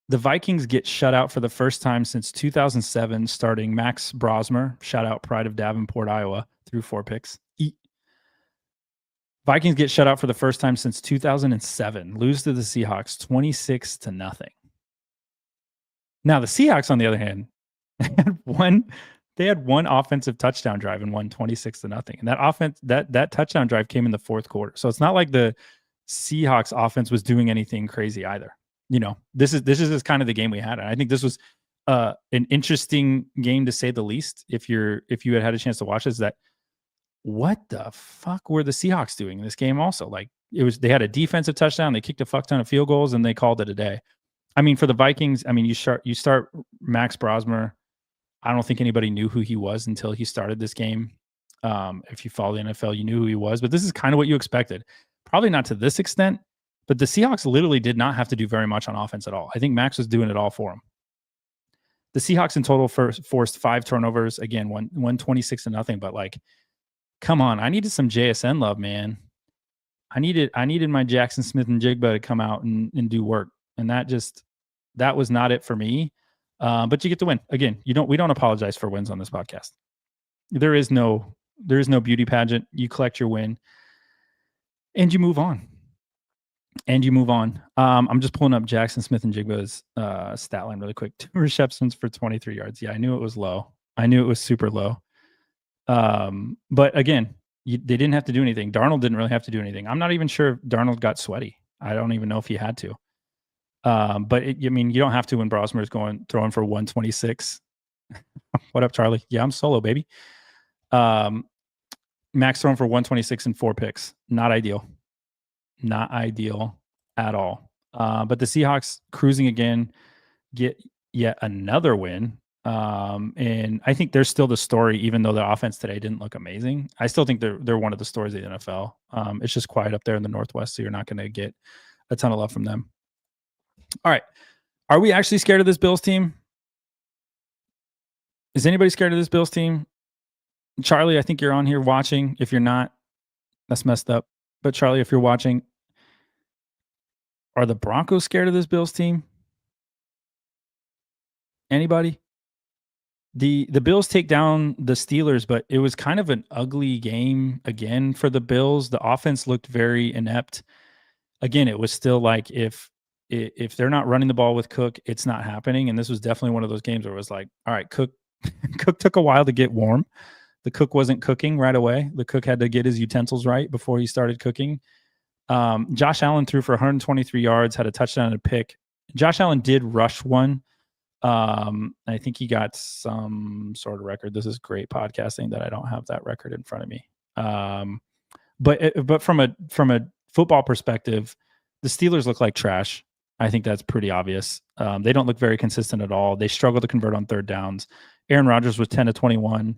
Speaker 2: The Vikings get shut out for the first time since 2007, starting Max Brosmer, shout out Pride of Davenport, Iowa, threw 4 picks. Vikings get shut out for the first time since 2007, lose to the Seahawks 26-0. Now, the Seahawks, on the other hand, had one offensive touchdown drive and won 26-0. And that touchdown drive came in the 4th quarter. So it's not like the Seahawks offense was doing anything crazy either. This is just kind of the game we had. And I think this was an interesting game to say the least. If you had a chance to watch this, that what the fuck were the Seahawks doing in this game also? Like, they had a defensive touchdown, they kicked a fuck ton of field goals, and they called it a day. I mean, for the Vikings, I mean, you start Max Brosmer. I don't think anybody knew who he was until he started this game. If you follow the NFL, you knew who he was, but this is kind of what you expected. Probably not to this extent, but the Seahawks literally did not have to do very much on offense at all. I think Max was doing it all for him. The Seahawks in total forced 5 turnovers. Again, 126-0. But like, come on, I needed some JSN love, man. I needed my Jackson Smith and Jigba to come out and do work, and that was not it for me. But you get the win. Again, we don't apologize for wins on this podcast. There is no beauty pageant. You collect your win and you move on. I'm just pulling up Jackson Smith and Jigba's stat line really quick. 2 receptions for 23 yards. Yeah, I knew it was low. I knew it was super low. But again, they didn't have to do anything. Darnold didn't really have to do anything. I'm not even sure if Darnold got sweaty. I don't even know if he had to. But I mean, you don't have to when Brosmer is throwing for 126. What up, Charlie? Yeah, I'm solo, baby. Max throwing for 126 and 4 picks. Not ideal at all. But the Seahawks cruising again, get yet another win. And I think they're still the story, even though the offense today didn't look amazing. I still think they're one of the stories of the NFL. It's just quiet up there in the Northwest, so you're not going to get a ton of love from them. All right. Are we actually scared of this Bills team? Is anybody scared of this Bills team? Charlie, I think you're on here watching. If you're not, that's messed up. But Charlie, if you're watching, are the Broncos scared of this Bills team? Anybody? The Bills take down the Steelers, but it was kind of an ugly game again for the Bills. The offense looked very inept. Again, it was still like if they're not running the ball with Cook, it's not happening. And this was definitely one of those games where it was like, all right, Cook took a while to get warm. The cook wasn't cooking right away. The cook had to get his utensils right before he started cooking. Josh Allen threw for 123 yards, had a touchdown and a pick. Josh Allen did rush one. I think he got some sort of record. This is great podcasting that I don't have that record in front of me. But from a football perspective, the Steelers look like trash. I think that's pretty obvious. They don't look very consistent at all. They struggle to convert on third downs. Aaron Rodgers was 10 to 21.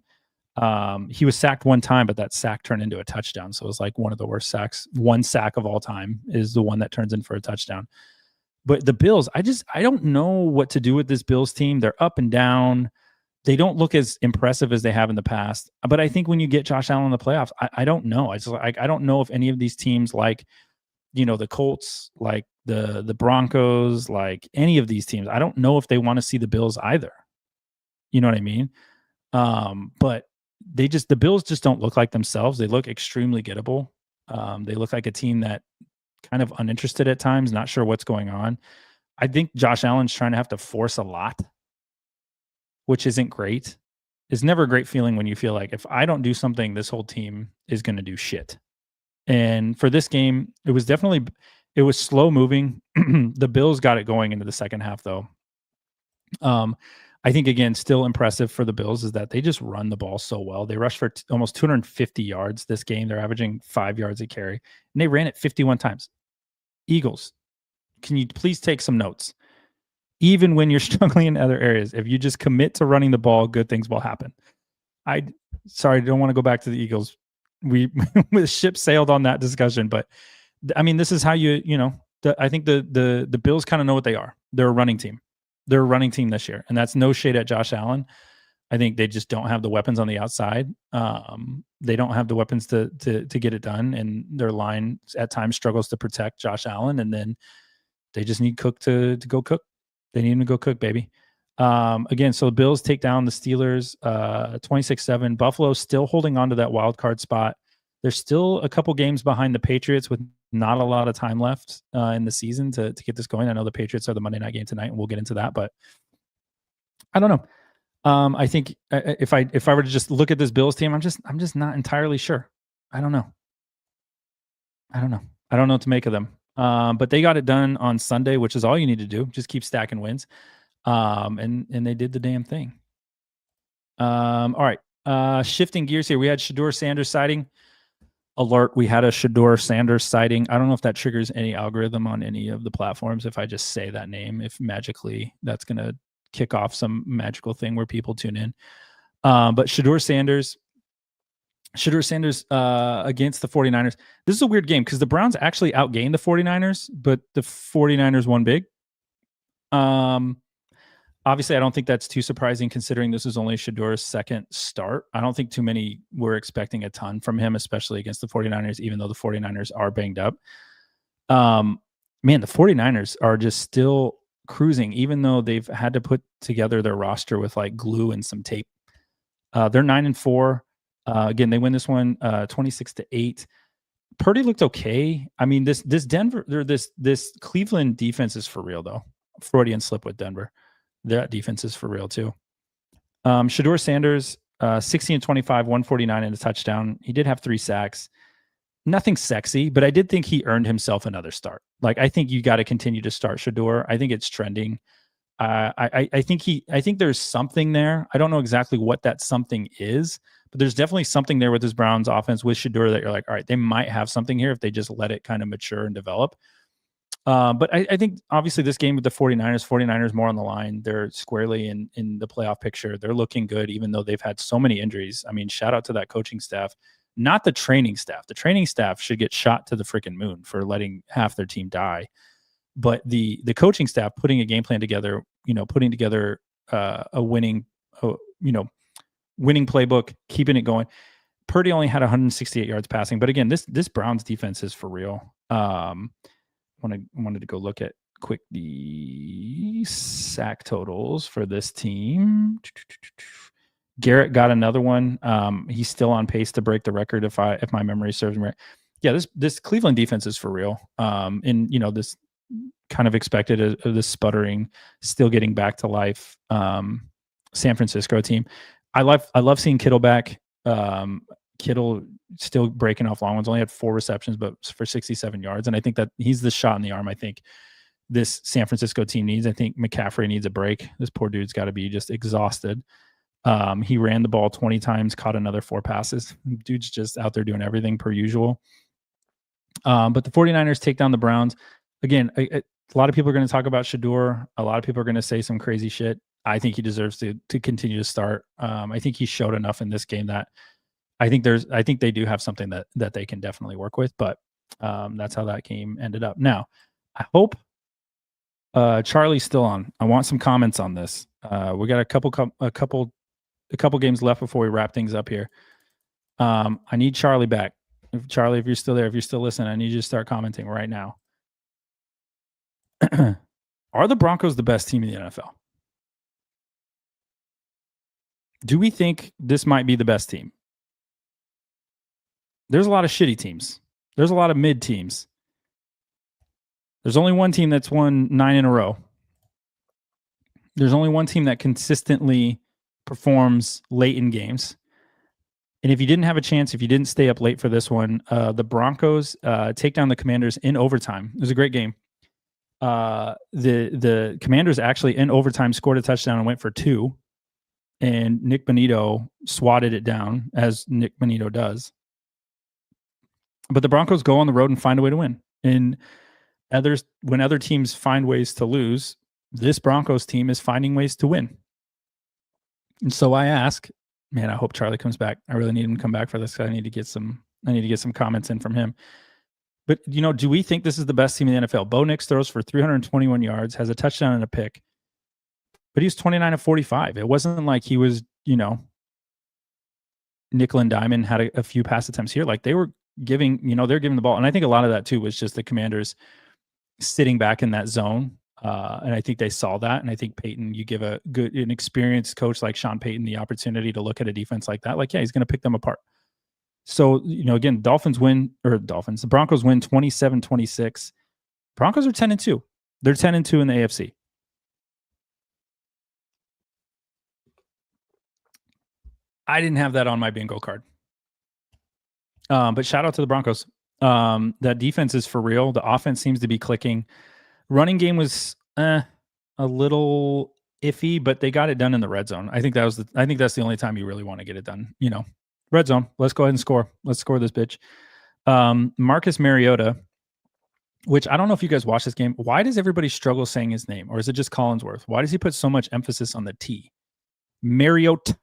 Speaker 2: He was sacked one time, but that sack turned into a touchdown. So it was like one of the worst sacks. One sack of all time is the one that turns in for a touchdown. But the Bills, I don't know what to do with this Bills team. They're up and down. They don't look as impressive as they have in the past. But I think when you get Josh Allen in the playoffs, I don't know. I don't know if any of these teams, like, the Colts, like the Broncos, like any of these teams, I don't know if they want to see the Bills either. You know what I mean? But the Bills just don't look like themselves. They look extremely gettable. They look like a team that kind of uninterested at times, not sure what's going on. I think Josh Allen's trying to have to force a lot, which isn't great. It's never a great feeling when you feel like if I don't do something, this whole team is going to do shit. And for this game, it was slow moving. The Bills got it going into the second half, though. I think, again, still impressive for the Bills is that they just run the ball so well. They rushed for almost 250 yards this game. They're averaging 5 yards a carry, and they ran it 51 times. Eagles, can you please take some notes? Even when you're struggling in other areas, if you just commit to running the ball, good things will happen. Sorry, don't want to go back to the Eagles. The ship sailed on that discussion, but I mean, this is how I think the Bills kind of know what they are. They're a running team. They're a running team this year, and that's no shade at Josh Allen. I think they just don't have the weapons on the outside. They don't have the weapons to get it done, and their line at times struggles to protect Josh Allen. And then they just need Cook to go cook. They need him to go cook, baby. Again, so the Bills take down the Steelers 26-7. Buffalo still holding on to that wild card spot. They're still a couple games behind the Patriots with not a lot of time left in the season to get this going. I know the Patriots are the Monday night game tonight, and we'll get into that, but I don't know. I think if I were to just look at this Bills team, I'm just not entirely sure. I don't know. I don't know what to make of them. But they got it done on Sunday, which is all you need to do. Just keep stacking wins. And they did the damn thing. All right. Shifting gears here. We had Shedeur Sanders sighting. alert. We had a Shador Sanders sighting. I don't know if that triggers any algorithm on any of the platforms. If I just say that name, if magically that's going to kick off some magical thing where people tune in. But Shador Sanders against the 49ers. This is a weird game because the Browns actually outgained the 49ers, but the 49ers won big. Obviously, I don't think that's too surprising considering this is only Shador's second start. I don't think too many were expecting a ton from him, especially against the 49ers, even though the 49ers are banged up. Man, the 49ers are just still cruising, even though they've had to put together their roster with like glue and some tape. They're 9-4. Again, they win this one 26-8. Purdy looked okay. I mean, this Cleveland defense is for real though. Freudian slip with Denver. That defense is for real too. Shador Sanders, 16-25, 149 and a touchdown. He did have 3 sacks. Nothing sexy, but I did think he earned himself another start. Like, I think you got to continue to start Shador. I think it's trending. I think there's something there. I don't know exactly what that something is, but there's definitely something there with this Browns offense with Shador that you're like, all right, they might have something here if they just let it kind of mature and develop. But I think obviously this game with the 49ers more on the line. They're squarely in the playoff picture. They're looking good, even though they've had so many injuries. I mean, shout out to that coaching staff, not the training staff. The training staff should get shot to the freaking moon for letting half their team die. But the coaching staff putting a game plan together, putting together a winning playbook, keeping it going. Purdy only had 168 yards passing, but again, this Browns defense is for real. Wanted to go look at quick the sack totals for this team. Garrett got another one. He's still on pace to break the record if my memory serves me right. Yeah, this Cleveland defense is for real. And this kind of expected this sputtering, still getting back to life. San Francisco team. I love seeing Kittle back. Kittle still breaking off long ones, only had 4 receptions, but for 67 yards. And I think that he's the shot in the arm I think this San Francisco team needs. I think McCaffrey needs a break. This poor dude's got to be just exhausted. He ran the ball 20 times, caught another 4 passes. Dude's just out there doing everything per usual. But the 49ers take down the Browns. Again, a lot of people are going to talk about Shador. A lot of people are going to say some crazy shit. I think he deserves to continue to start. I think he showed enough in this game that I think they do have something that they can definitely work with, but that's how that game ended up. Now, I hope Charlie's still on. I want some comments on this. We got a couple games left before we wrap things up here. I need Charlie back. Charlie, if you're still there, if you're still listening, I need you to start commenting right now. Are the Broncos the best team in the NFL? Do we think this might be the best team? There's a lot of shitty teams. There's a lot of mid teams. There's only one team that's won 9 in a row. There's only one team that consistently performs late in games. And if you didn't have a chance, if you didn't stay up late for this one, the Broncos take down the Commanders in overtime. It was a great game. The Commanders actually in overtime scored a touchdown and went for 2. And Nick Bonito swatted it down, as Nick Bonito does. But the Broncos go on the road and find a way to win. And when other teams find ways to lose, this Broncos team is finding ways to win. And so I ask, man, I hope Charlie comes back. I really need him to come back for this. I need to get some comments in from him. But, do we think this is the best team in the NFL? Bo Nix throws for 321 yards, has a touchdown and a pick. But he was 29 of 45. It wasn't like he was, nickel and diamond, had a few pass attempts here. Like they were giving the ball. And I think a lot of that too was just the Commanders sitting back in that zone. And I think they saw that. And I think Peyton, you give an experienced coach like Sean Payton the opportunity to look at a defense like that. Like, yeah, he's going to pick them apart. So, again, the Broncos win 27-26. Broncos are 10-2. They're 10-2 in the AFC. I didn't have that on my bingo card. But shout out to the Broncos. That defense is for real. The offense seems to be clicking. Running game was a little iffy, but they got it done in the red zone. I think that's the only time you really want to get it done. Red zone. Let's go ahead and score. Let's score this bitch. Marcus Mariota, which I don't know if you guys watch this game. Why does everybody struggle saying his name? Or is it just Collinsworth? Why does he put so much emphasis on the T? Mariota.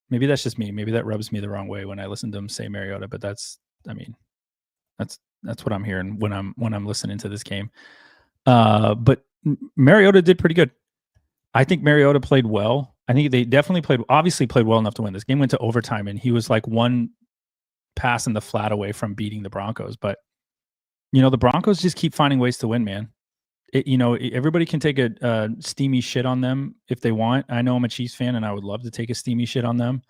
Speaker 2: Maybe that's just me. Maybe that rubs me the wrong way when I listen to him say Mariota, but that's what I'm hearing when I'm listening to this game. But Mariota did pretty good. I think Mariota played well. I think they definitely obviously played well enough to win. This game went to overtime, and he was like one pass in the flat away from beating the Broncos. But, the Broncos just keep finding ways to win, man. Everybody can take a steamy shit on them if they want. I know I'm a Chiefs fan, and I would love to take a steamy shit on them.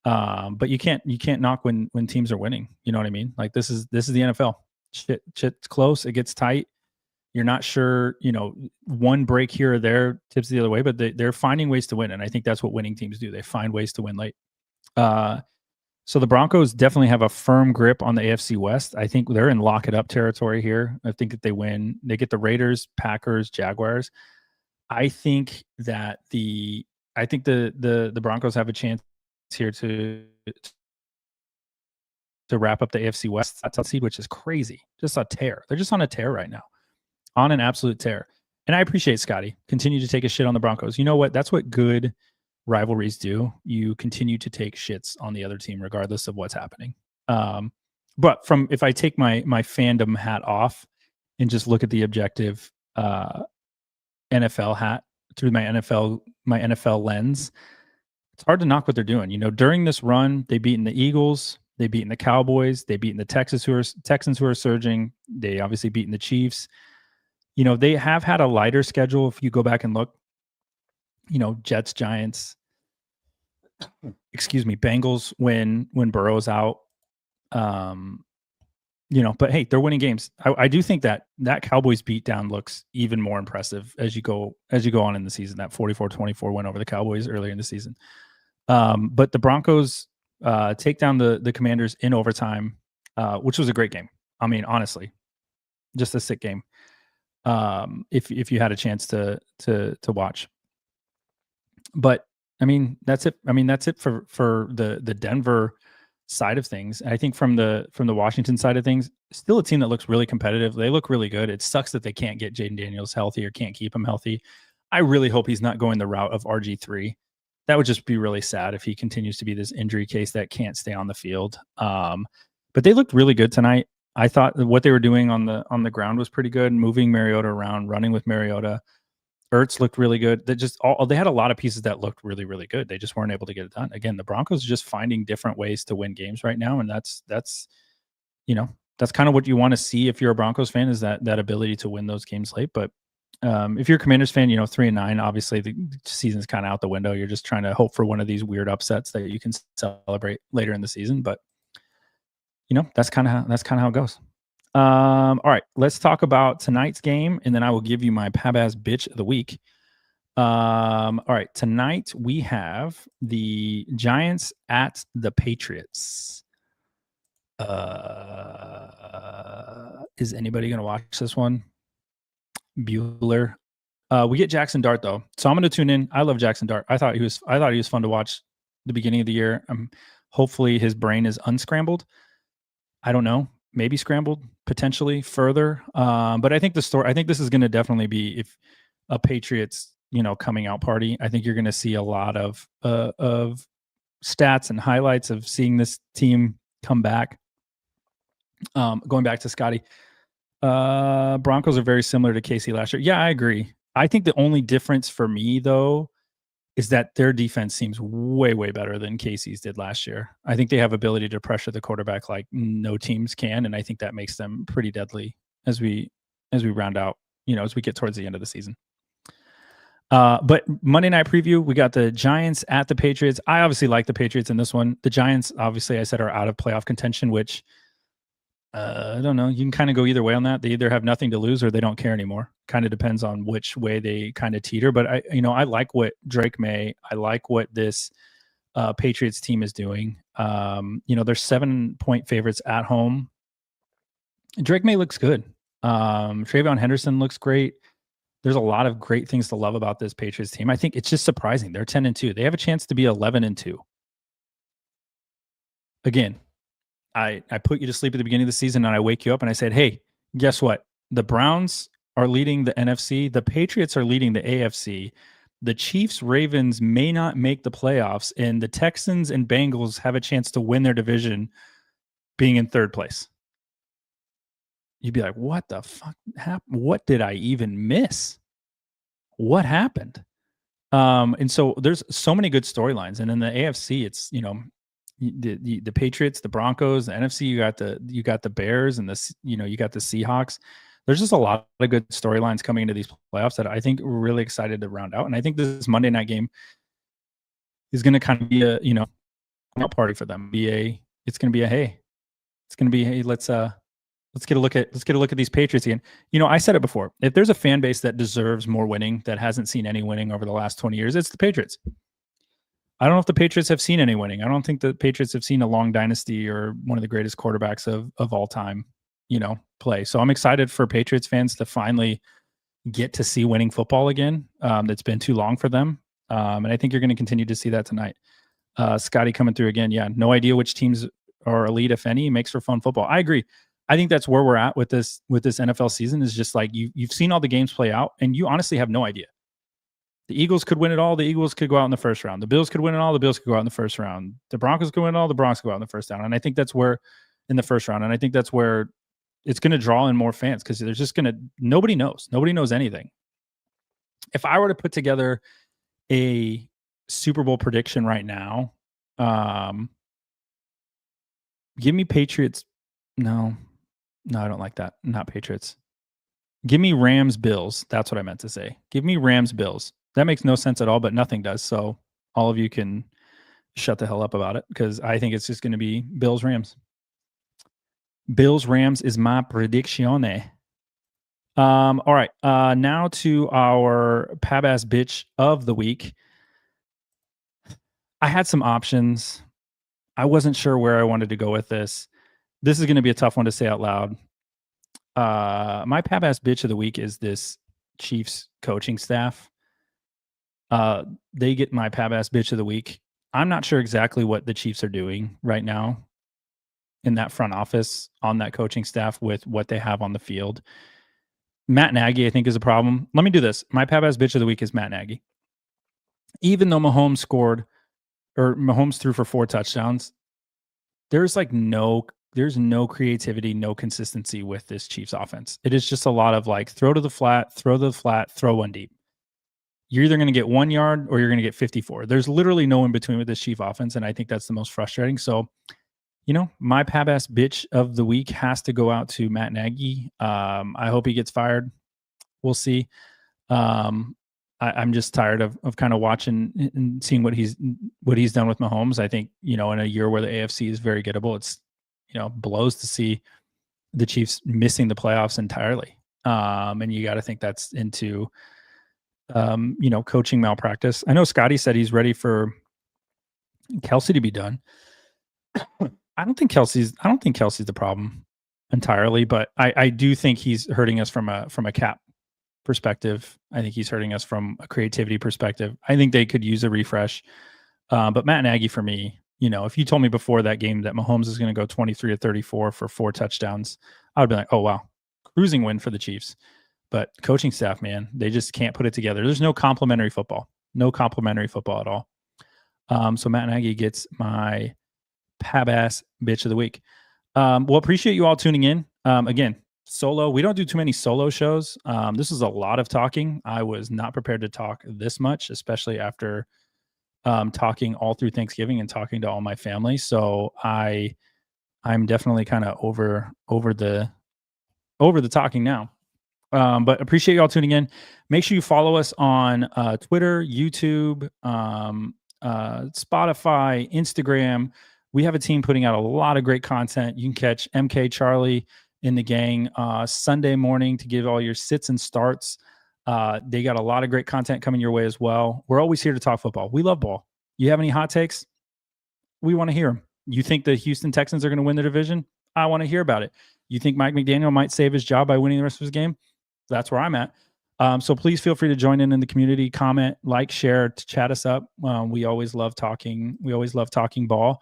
Speaker 2: But you can't knock when teams are winning. You know what I mean? Like this is the NFL. Shit's close. It gets tight. You're not sure, one break here or there tips the other way, but they're finding ways to win. And I think that's what winning teams do. They find ways to win late. So the Broncos definitely have a firm grip on the AFC West. I think they're in lock it up territory here. I think that they win. They get the Raiders, Packers, Jaguars. I think that the Broncos have a chance here to wrap up the AFC West seed, which is crazy. Just a tear. They're just on a tear right now. On an absolute tear. And I appreciate Scotty. Continue to take a shit on the Broncos. You know what? That's what good rivalries do. You continue to take shits on the other team regardless of what's happening. But if I take my fandom hat off and just look at the objective NFL hat through my NFL lens, it's hard to knock what they're doing. During this run, they've beaten the Eagles, they've beaten the Cowboys, they've beaten the Texans who are surging. They obviously beaten the Chiefs. They have had a lighter schedule if you go back and look. Jets, Giants, Bengals when Burrow's out. But hey, they're winning games. I do think that Cowboys beatdown looks even more impressive as you go on in the season. That 44-24 win over the Cowboys earlier in the season. But the Broncos take down the Commanders in overtime, which was a great game. I mean, honestly, just a sick game. If you had a chance to watch. But I mean, that's it. That's it for the Denver side of things. I think from the Washington side of things, still a team that looks really competitive. They look really good. It sucks that they can't get Jaden Daniels healthy or can't keep him healthy. I really hope he's not going the route of RG3. That would just be really sad if he continues to be this injury case that can't stay on the field. But they looked really good tonight. I thought what they were doing on the ground was pretty good, moving Mariota around, running with Mariota. Ertz looked really good. They had a lot of pieces that looked really, really good. They just weren't able to get it done. Again, the Broncos are just finding different ways to win games right now, and that's kind of what you want to see if you're a Broncos fan, is that ability to win those games late. But if you're a Commanders fan, 3-9, obviously the season's kind of out the window. You're just trying to hope for one of these weird upsets that you can celebrate later in the season. But that's kind of how it goes. All right, let's talk about tonight's game, and then I will give you my Pabaz bitch of the week. All right, tonight we have the Giants at the Patriots. Is anybody going to watch this one? Bueller. We get Jackson Dart though, so I'm going to tune in. I love Jackson Dart. I thought he was fun to watch the beginning of the year. Hopefully his brain is unscrambled. I don't know, maybe scrambled potentially further. But I think this is going to definitely be if a Patriots, coming out party. I think you're going to see a lot of stats and highlights of seeing this team come back. Going back to Scotty, Broncos are very similar to KC last year. Yeah, I agree. I think the only difference for me though is that their defense seems way, way better than KC's did last year. I think they have ability to pressure the quarterback like no teams can, and I think that makes them pretty deadly as we round out, as we get towards the end of the season. But Monday night preview, we got the Giants at the Patriots. I obviously like the Patriots in this one. The Giants, obviously, I said, are out of playoff contention, which I don't know. You can kind of go either way on that. They either have nothing to lose or they don't care anymore. Kind of depends on which way they kind of teeter. But I like what Drake May. I like what this Patriots team is doing. They're 7-point favorites at home. Drake May looks good. Travion Henderson looks great. There's a lot of great things to love about this Patriots team. I think it's just surprising. They're 10-2. They have a chance to be 11-2. Again, I put you to sleep at the beginning of the season and I wake you up and I said, hey, guess what? The Browns are leading the NFC. The Patriots are leading the AFC. The Chiefs, Ravens may not make the playoffs, and the Texans and Bengals have a chance to win their division being in third place. You'd be like, what the fuck happened? What did I even miss? What happened? And so there's so many good storylines. And in the AFC, it's, the Patriots, the Broncos, the NFC, you got the Bears and you got the Seahawks. There's just a lot of good storylines coming into these playoffs that I think we're really excited to round out. And I think this Monday night game is going to kind of be a, party for them. It's going to be a, hey, let's get a look at these Patriots again. I said it before. If there's a fan base that deserves more winning, that hasn't seen any winning over the last 20 years, it's the Patriots. I don't know if the Patriots have seen any winning. I don't think the Patriots have seen a long dynasty or one of the greatest quarterbacks of all time, play. So I'm excited for Patriots fans to finally get to see winning football again. That's been too long for them. And I think you're going to continue to see that tonight. Scotty coming through again. Yeah. No idea which teams are elite, if any, makes for fun football. I agree. I think that's where we're at with this NFL season, is just like you've seen all the games play out and you honestly have no idea. The Eagles could win it all. The Eagles could go out in the first round. The Bills could win it all. The Bills could go out in the first round. The Broncos could win it all. The Broncos could go out in the first round. And I think that's where in the first round. And I think that's where it's going to draw in more fans, because there's just nobody knows anything. If I were to put together a Super Bowl prediction right now, give me Patriots. No, I don't like that. Not Patriots. Give me Rams, Bills. That's what I meant to say. Give me Rams, Bills. That makes no sense at all, but nothing does. So all of you can shut the hell up about it, because I think it's just going to be Bills, Rams. Bills, Rams is my prediction. All right. Now to our Pab-ass bitch of the week. I had some options. I wasn't sure where I wanted to go with this. This is going to be a tough one to say out loud. My Pab-ass bitch of the week is this Chiefs coaching staff. They get my Pab-ass bitch of the week. I'm not sure exactly what the Chiefs are doing right now in that front office, on that coaching staff, with what they have on the field. Matt Nagy, I think, is a problem. Let me do this. My Pab-ass bitch of the week is Matt Nagy. Even though Mahomes threw for 4 touchdowns, there's no creativity, no consistency with this Chiefs offense. It is just a lot of throw to the flat, throw one deep. You're either going to get 1 yard or you're going to get 54. There's literally no in between with this Chief offense, and I think that's the most frustrating. So, my Pab-ass bitch of the week has to go out to Matt Nagy. I hope he gets fired. We'll see. I'm just tired of kind of watching and seeing what he's done with Mahomes. I think, in a year where the AFC is very gettable, it's, blows to see the Chiefs missing the playoffs entirely. And you got to think that's into, coaching malpractice. I know Scotty said he's ready for Kelsey to be done. I don't think Kelsey's the problem entirely, but I do think he's hurting us from a cap perspective. I think he's hurting us from a creativity perspective. I think they could use a refresh. But Matt Nagy, for me, if you told me before that game that Mahomes is going to go 23 of 34 for 4 touchdowns, I would be like, oh, wow, cruising win for the Chiefs. But coaching staff, man, they just can't put it together. There's no complimentary football at all. So Matt Nagy gets my Pab-ass bitch of the week. Well, appreciate you all tuning in. Again, solo. We don't do too many solo shows. This is a lot of talking. I was not prepared to talk this much, especially after talking all through Thanksgiving and talking to all my family. So I'm definitely kind of over the talking now. But appreciate you all tuning in. Make sure you follow us on Twitter, YouTube, Spotify, Instagram. We have a team putting out a lot of great content. You can catch MK, Charlie, in the gang Sunday morning to give all your sits and starts. They got a lot of great content coming your way as well. We're always here to talk football. We love ball. You have any hot takes? We want to hear them. You think the Houston Texans are going to win the division? I want to hear about it. You think Mike McDaniel might save his job by winning the rest of his game? That's where I'm at. So please feel free to join in the community, comment, like, share, to chat us up. We always love talking. We always love talking ball.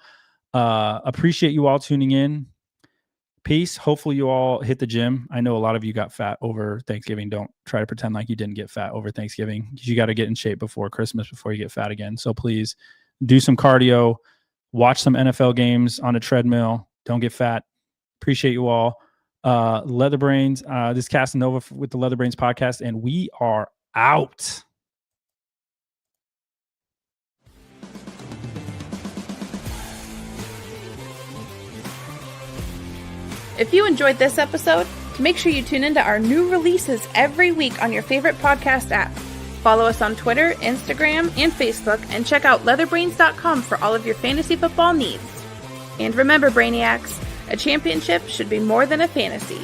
Speaker 2: Appreciate you all tuning in. Peace. Hopefully you all hit the gym. I know a lot of you got fat over Thanksgiving. Don't try to pretend like you didn't get fat over Thanksgiving. You got to get in shape before Christmas before you get fat again. So please do some cardio, watch some NFL games on a treadmill. Don't get fat. Appreciate you all. Leather Brains. This is Casanova with the Leather Brains podcast, and we are out.
Speaker 3: If you enjoyed this episode, make sure you tune into our new releases every week on your favorite podcast app. Follow us on Twitter, Instagram, and Facebook, and check out leatherbrains.com for all of your fantasy football needs. And remember, Brainiacs, a championship should be more than a fantasy.